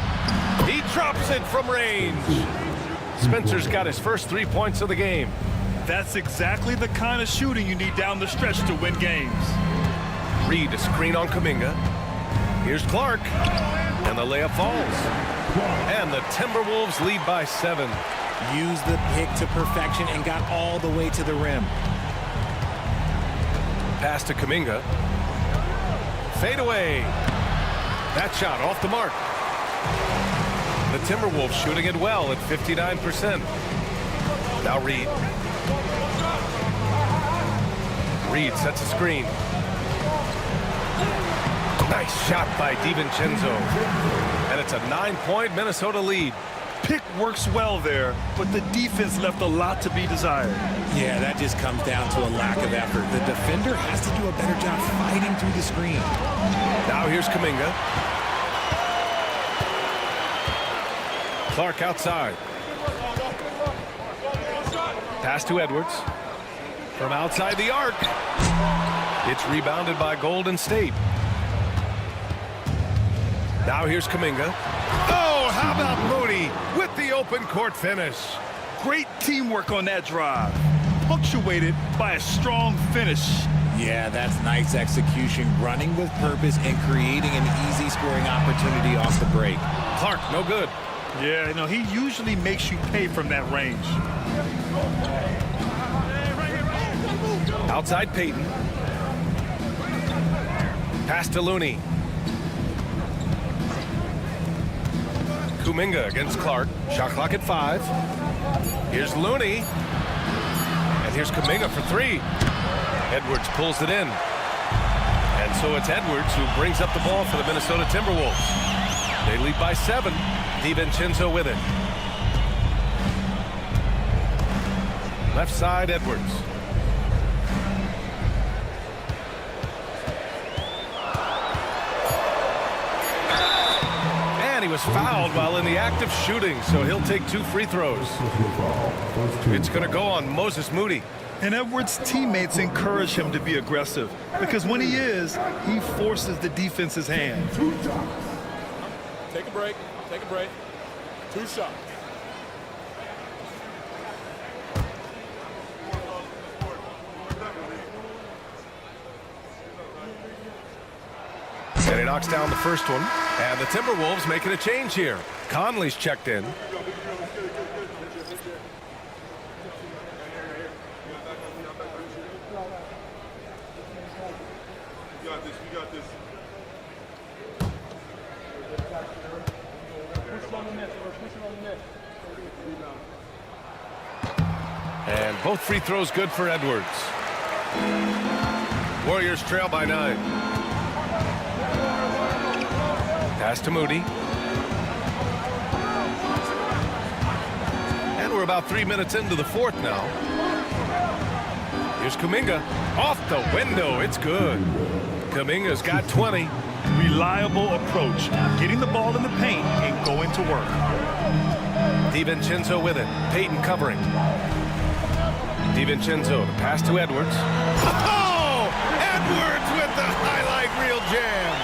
He drops it from range. Spencer's got his first 3 points of the game. That's exactly the kind of shooting you need down the stretch to win games. Reed, a screen on Kuminga. Here's Clark. And the layup falls. And the Timberwolves lead by 7. Used the pick to perfection and got all the way to the rim. Pass to Kuminga. Fade away. That shot off the mark. The Timberwolves shooting it well at 59%. Now Reed. Reed sets a screen. Nice shot by DiVincenzo. And it's a 9-point Minnesota lead. Pick works well there, but the defense left a lot to be desired. Yeah, that just comes down to a lack of effort. The defender has to do a better job fighting through the screen. Now here's Kuminga. Clark outside. Pass to Edwards. From outside the arc. It's rebounded by Golden State. Now here's Kuminga. Oh, how about Moody with the open court finish. Great teamwork on that drive, punctuated by a strong finish. Yeah, that's nice execution, running with purpose and creating an easy scoring opportunity off the break. Clark, no good. Yeah, you know, he usually makes you pay from that range. Outside Payton. Pass to Looney. Kuminga against Clark. Shot clock at 5. Here's Looney. And here's Kuminga for 3. Edwards pulls it in. And so it's Edwards who brings up the ball for the Minnesota Timberwolves. They lead by 7. DiVincenzo with it. Left side, Edwards. And he was fouled while in the act of shooting, so he'll take 2 free throws. It's going to go on Moses Moody. And Edwards' teammates encourage him to be aggressive because when he is, he forces the defense's hand. Take a break. Take a break. 2 shots. And he knocks down the first one. And the Timberwolves making a change here. Conley's checked in. And both free throws good for Edwards. Warriors trail by 9. Pass to Moody. And we're about 3 minutes into the 4th now. Here's Kuminga. Off the window. It's good. Kuminga's got 20. Reliable approach. Getting the ball in the paint and going to work. DiVincenzo with it. Payton covering. DiVincenzo, the pass to Edwards. Oh! Edwards with the highlight reel jam.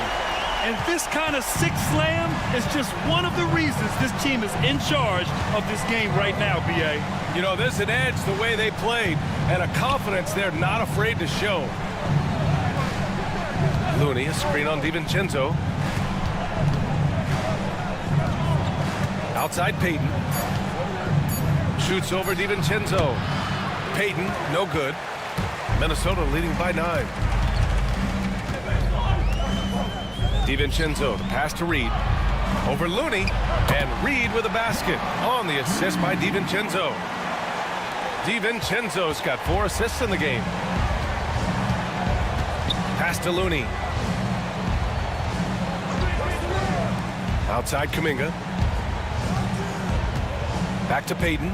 And this kind of sick slam is just one of the reasons this team is in charge of this game right now, B.A. You know, there's an edge the way they played and a confidence they're not afraid to show. Looney, a screen on DiVincenzo. Outside Payton. Shoots over DiVincenzo. Payton, no good. Minnesota leading by 9. DiVincenzo, the pass to Reed. Over Looney, and Reed with a basket on the assist by DiVincenzo. DiVincenzo's got 4 assists in the game. Pass to Looney. Outside Kuminga. Back to Payton.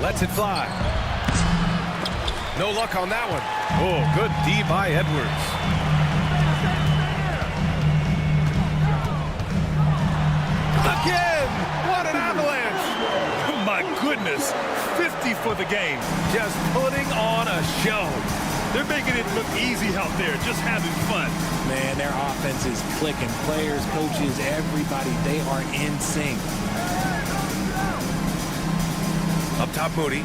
Lets it fly. No luck on that one. Oh, good D by Edwards. Again! What an avalanche! My goodness, 50 for the game. Just putting on a show. They're making it look easy out there, just having fun. Man, their offense is clicking. Players, coaches, everybody, they are in sync. Up top, Moody.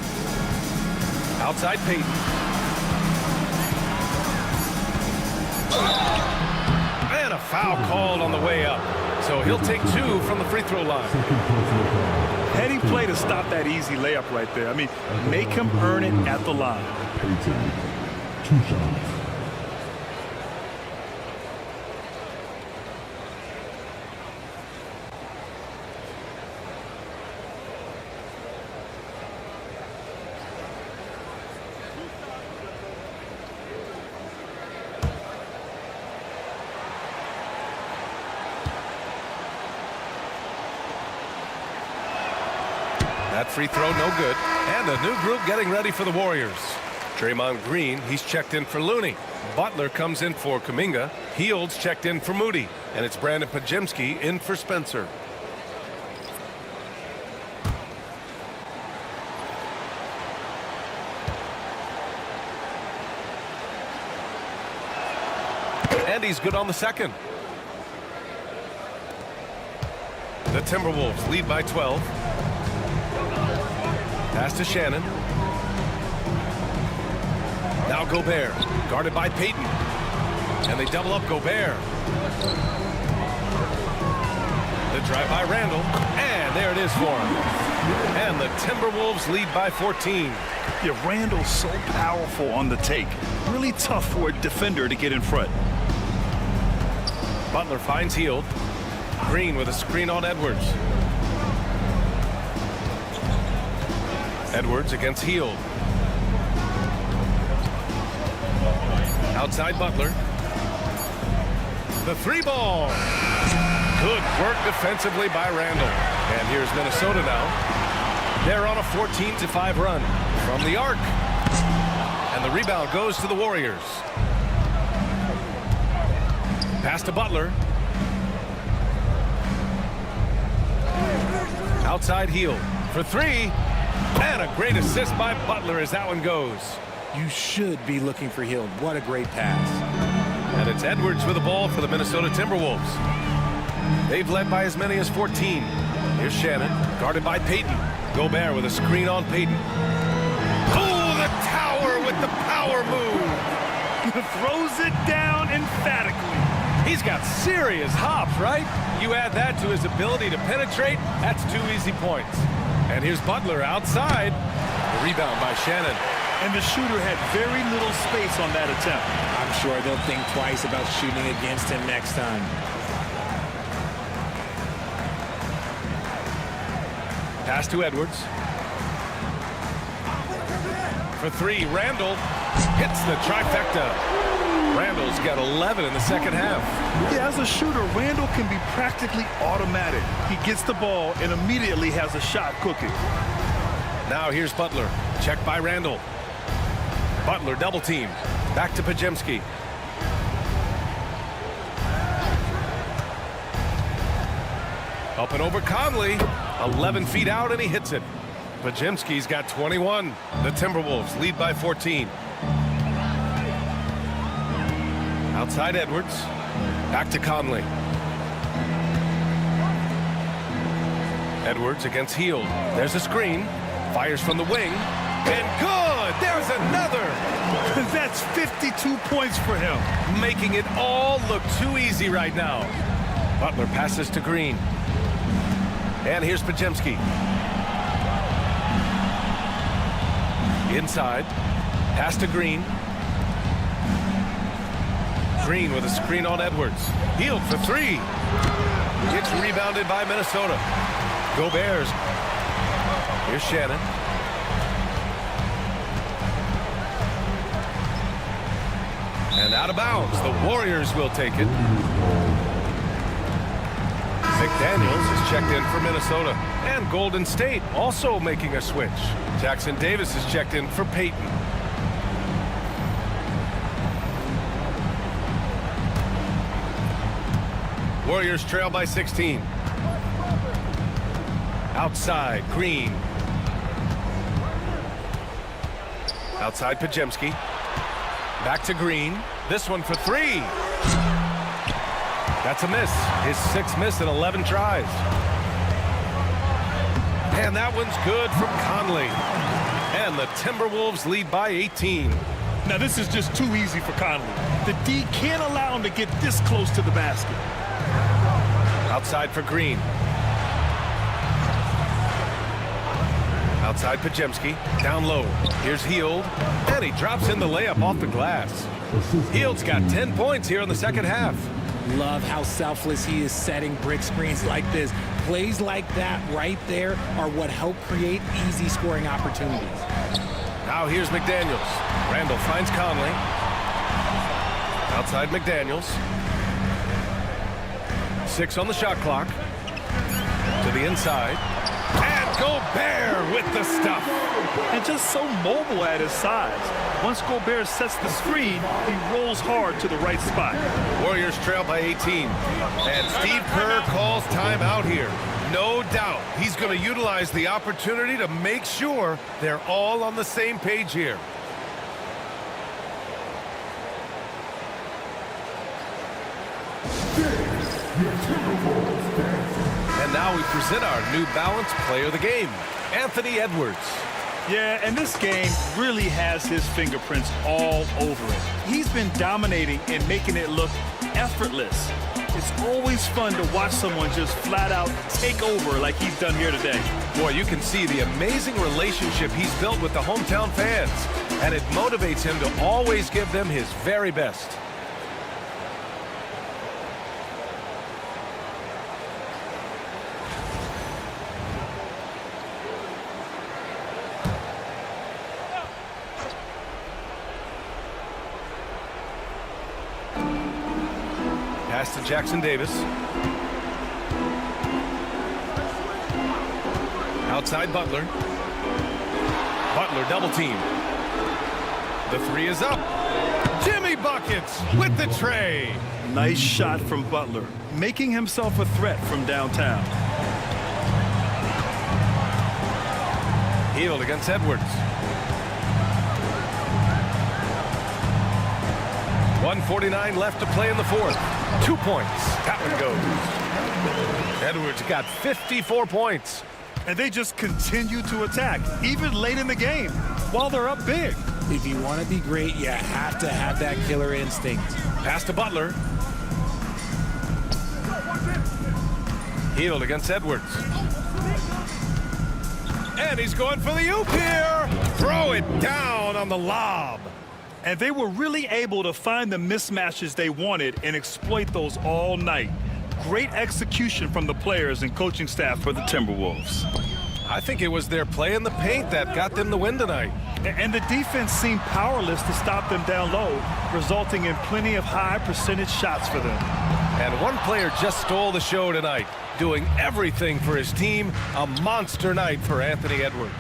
Outside, Payton. And a foul called on the way up. So he'll take 2 from the free throw line. Heady play to stop that easy layup right there. I mean, make him earn it at the line. 2 shots. That free throw no good. And a new group getting ready for the Warriors. Draymond Green, he's checked in for Looney. Butler comes in for Kuminga. Hield's checked in for Moody. And it's Brandon Pajemski in for Spencer. And he's good on the second. The Timberwolves lead by 12. Pass to Shannon. Now Gobert, guarded by Payton. And they double up Gobert. The drive by Randall. And there it is for him. And the Timberwolves lead by 14. Yeah, Randall's so powerful on the take. Really tough for a defender to get in front. Butler finds Hield. Green with a screen on Edwards. Edwards against Hield. Outside Butler. The 3 ball. Good work defensively by Randall. And here's Minnesota now. They're on a 14-5 run from the arc. And the rebound goes to the Warriors. Pass to Butler. Outside Hield for 3. And a great assist by Butler as that one goes. You should be looking for Hield. What a great pass. And it's Edwards with the ball for the Minnesota Timberwolves. They've led by as many as 14. Here's Shannon, guarded by Payton. Gobert with a screen on Payton. Oh, the tower with the power move. Throws it down emphatically. He's got serious hops, right? You add that to his ability to penetrate, that's 2 easy points. And here's Butler outside. The rebound by Shannon. And the shooter had very little space on that attempt. I'm sure they'll think twice about shooting against him next time. Pass to Edwards. For 3, Randall hits the trifecta. Randall's got 11 in the second half. Yeah, as a shooter, Randall can be practically automatic. He gets the ball and immediately has a shot cooking. Now here's Butler. Checked by Randall. Butler double team. Back to Pajemski. Up and over Conley. 11 feet out and he hits it. Pajemski's got 21. The Timberwolves lead by 14. Outside Edwards. Back to Conley. Edwards against Hield. There's a screen. Fires from the wing. And good! There's another! That's 52 points for him. Making it all look too easy right now. Butler passes to Green. And here's Pajemski. Inside. Pass to Green. Green with a screen on Edwards. Hield for 3. It's rebounded by Minnesota. Gobert's. Here's Shannon. And out of bounds. The Warriors will take it. McDaniels is checked in for Minnesota. And Golden State also making a switch. Jackson Davis is checked in for Peyton. Warriors trail by 16. Outside, Green. Outside, Pajemski. Back to Green. This one for three. That's a miss. His 6th miss in 11 tries. And that one's good from Conley. And the Timberwolves lead by 18. Now, this is just too easy for Conley. The D can't allow him to get this close to the basket. Outside for Green. Outside Pajemski. Down low. Here's Hield. And he drops in the layup off the glass. Hield's got 10 points here in the second half. Love how selfless he is setting brick screens like this. Plays like that right there are what help create easy scoring opportunities. Now here's McDaniels. Randall finds Conley. Outside McDaniels. 6 on the shot clock. To the inside. And Gobert with the stuff. And just so mobile at his size. Once Gobert sets the screen, he rolls hard to the right spot. Warriors trail by 18. And Steve Kerr calls timeout here. No doubt he's going to utilize the opportunity to make sure they're all on the same page here. And now we present our New Balance Player of the Game, Anthony Edwards. Yeah, and this game really has his fingerprints all over it. He's been dominating and making it look effortless. It's always fun to watch someone just flat out take over like he's done here today. Boy, you can see the amazing relationship he's built with the hometown fans, and it motivates him to always give them his very best. Pass to Jackson Davis. Outside Butler. Butler double team. The 3 is up. Jimmy buckets with the tray. Nice shot from Butler, making himself a threat from downtown. Hield against Edwards. 1:49 left to play in the fourth. 2 points. That one goes. Edwards got 54 points. And they just continue to attack, even late in the game, while they're up big. If you want to be great, you have to have that killer instinct. Pass to Butler. Hield against Edwards. And he's going for the oop here. Throw it down on the lob. And they were really able to find the mismatches they wanted and exploit those all night. Great execution from the players and coaching staff for the Timberwolves. I think it was their play in the paint that got them the win tonight. And the defense seemed powerless to stop them down low, resulting in plenty of high percentage shots for them. And one player just stole the show tonight, doing everything for his team. A monster night for Anthony Edwards.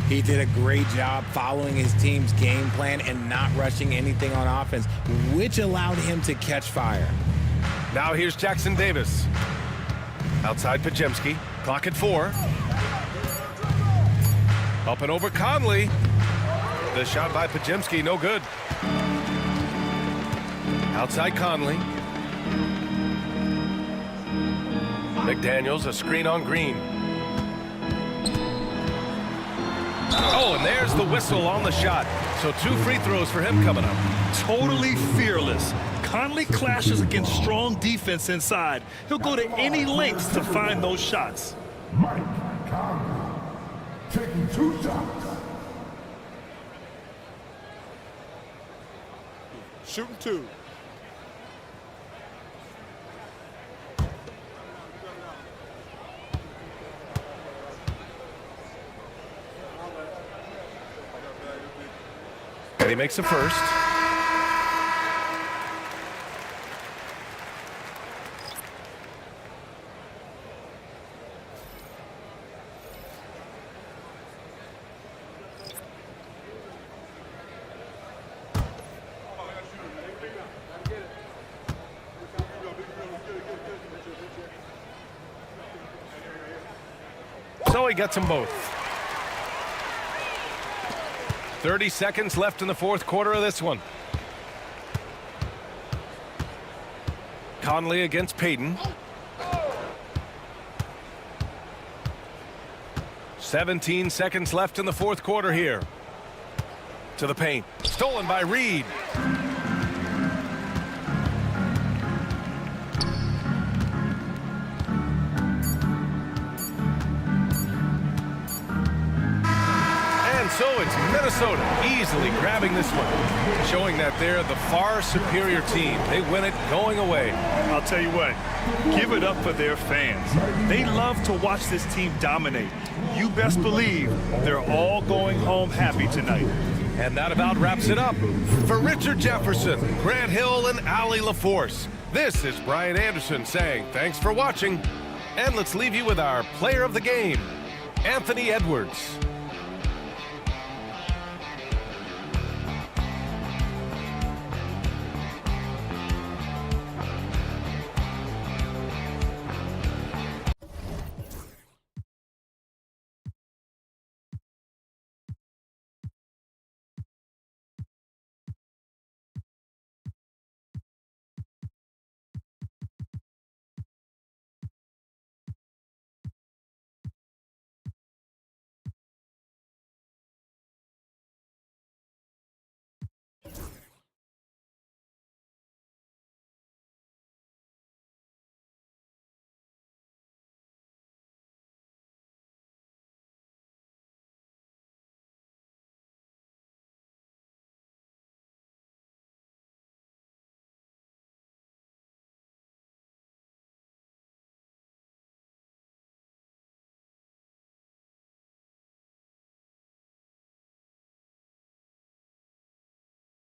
He did a great job following his team's game plan and not rushing anything on offense, which allowed him to catch fire. Now here's Jackson Davis. Outside Pajemski. Clock at 4. Up and over Conley. The shot by Pajemski, no good. Outside Conley. McDaniels, a screen on Green. Oh, and there's the whistle on the shot. So 2 free throws for him coming up. Totally fearless. Conley clashes against strong defense inside. He'll go to any lengths to find those shots. Mike Conley taking 2 shots. Shooting 2. And he makes a first. he gets them both. 30 seconds left in the fourth quarter of this one. Conley against Payton. 17 seconds left in the fourth quarter here. To the paint. Stolen by Reed. So it's Minnesota easily grabbing this one, showing that they're the far superior team. They win it going away. I'll tell you what, give it up for their fans. They love to watch this team dominate. You best believe they're all going home happy tonight. And that about wraps it up. For Richard Jefferson, Grant Hill, and Allie LaForce, this is Brian Anderson saying thanks for watching. And let's leave you with our player of the game, Anthony Edwards.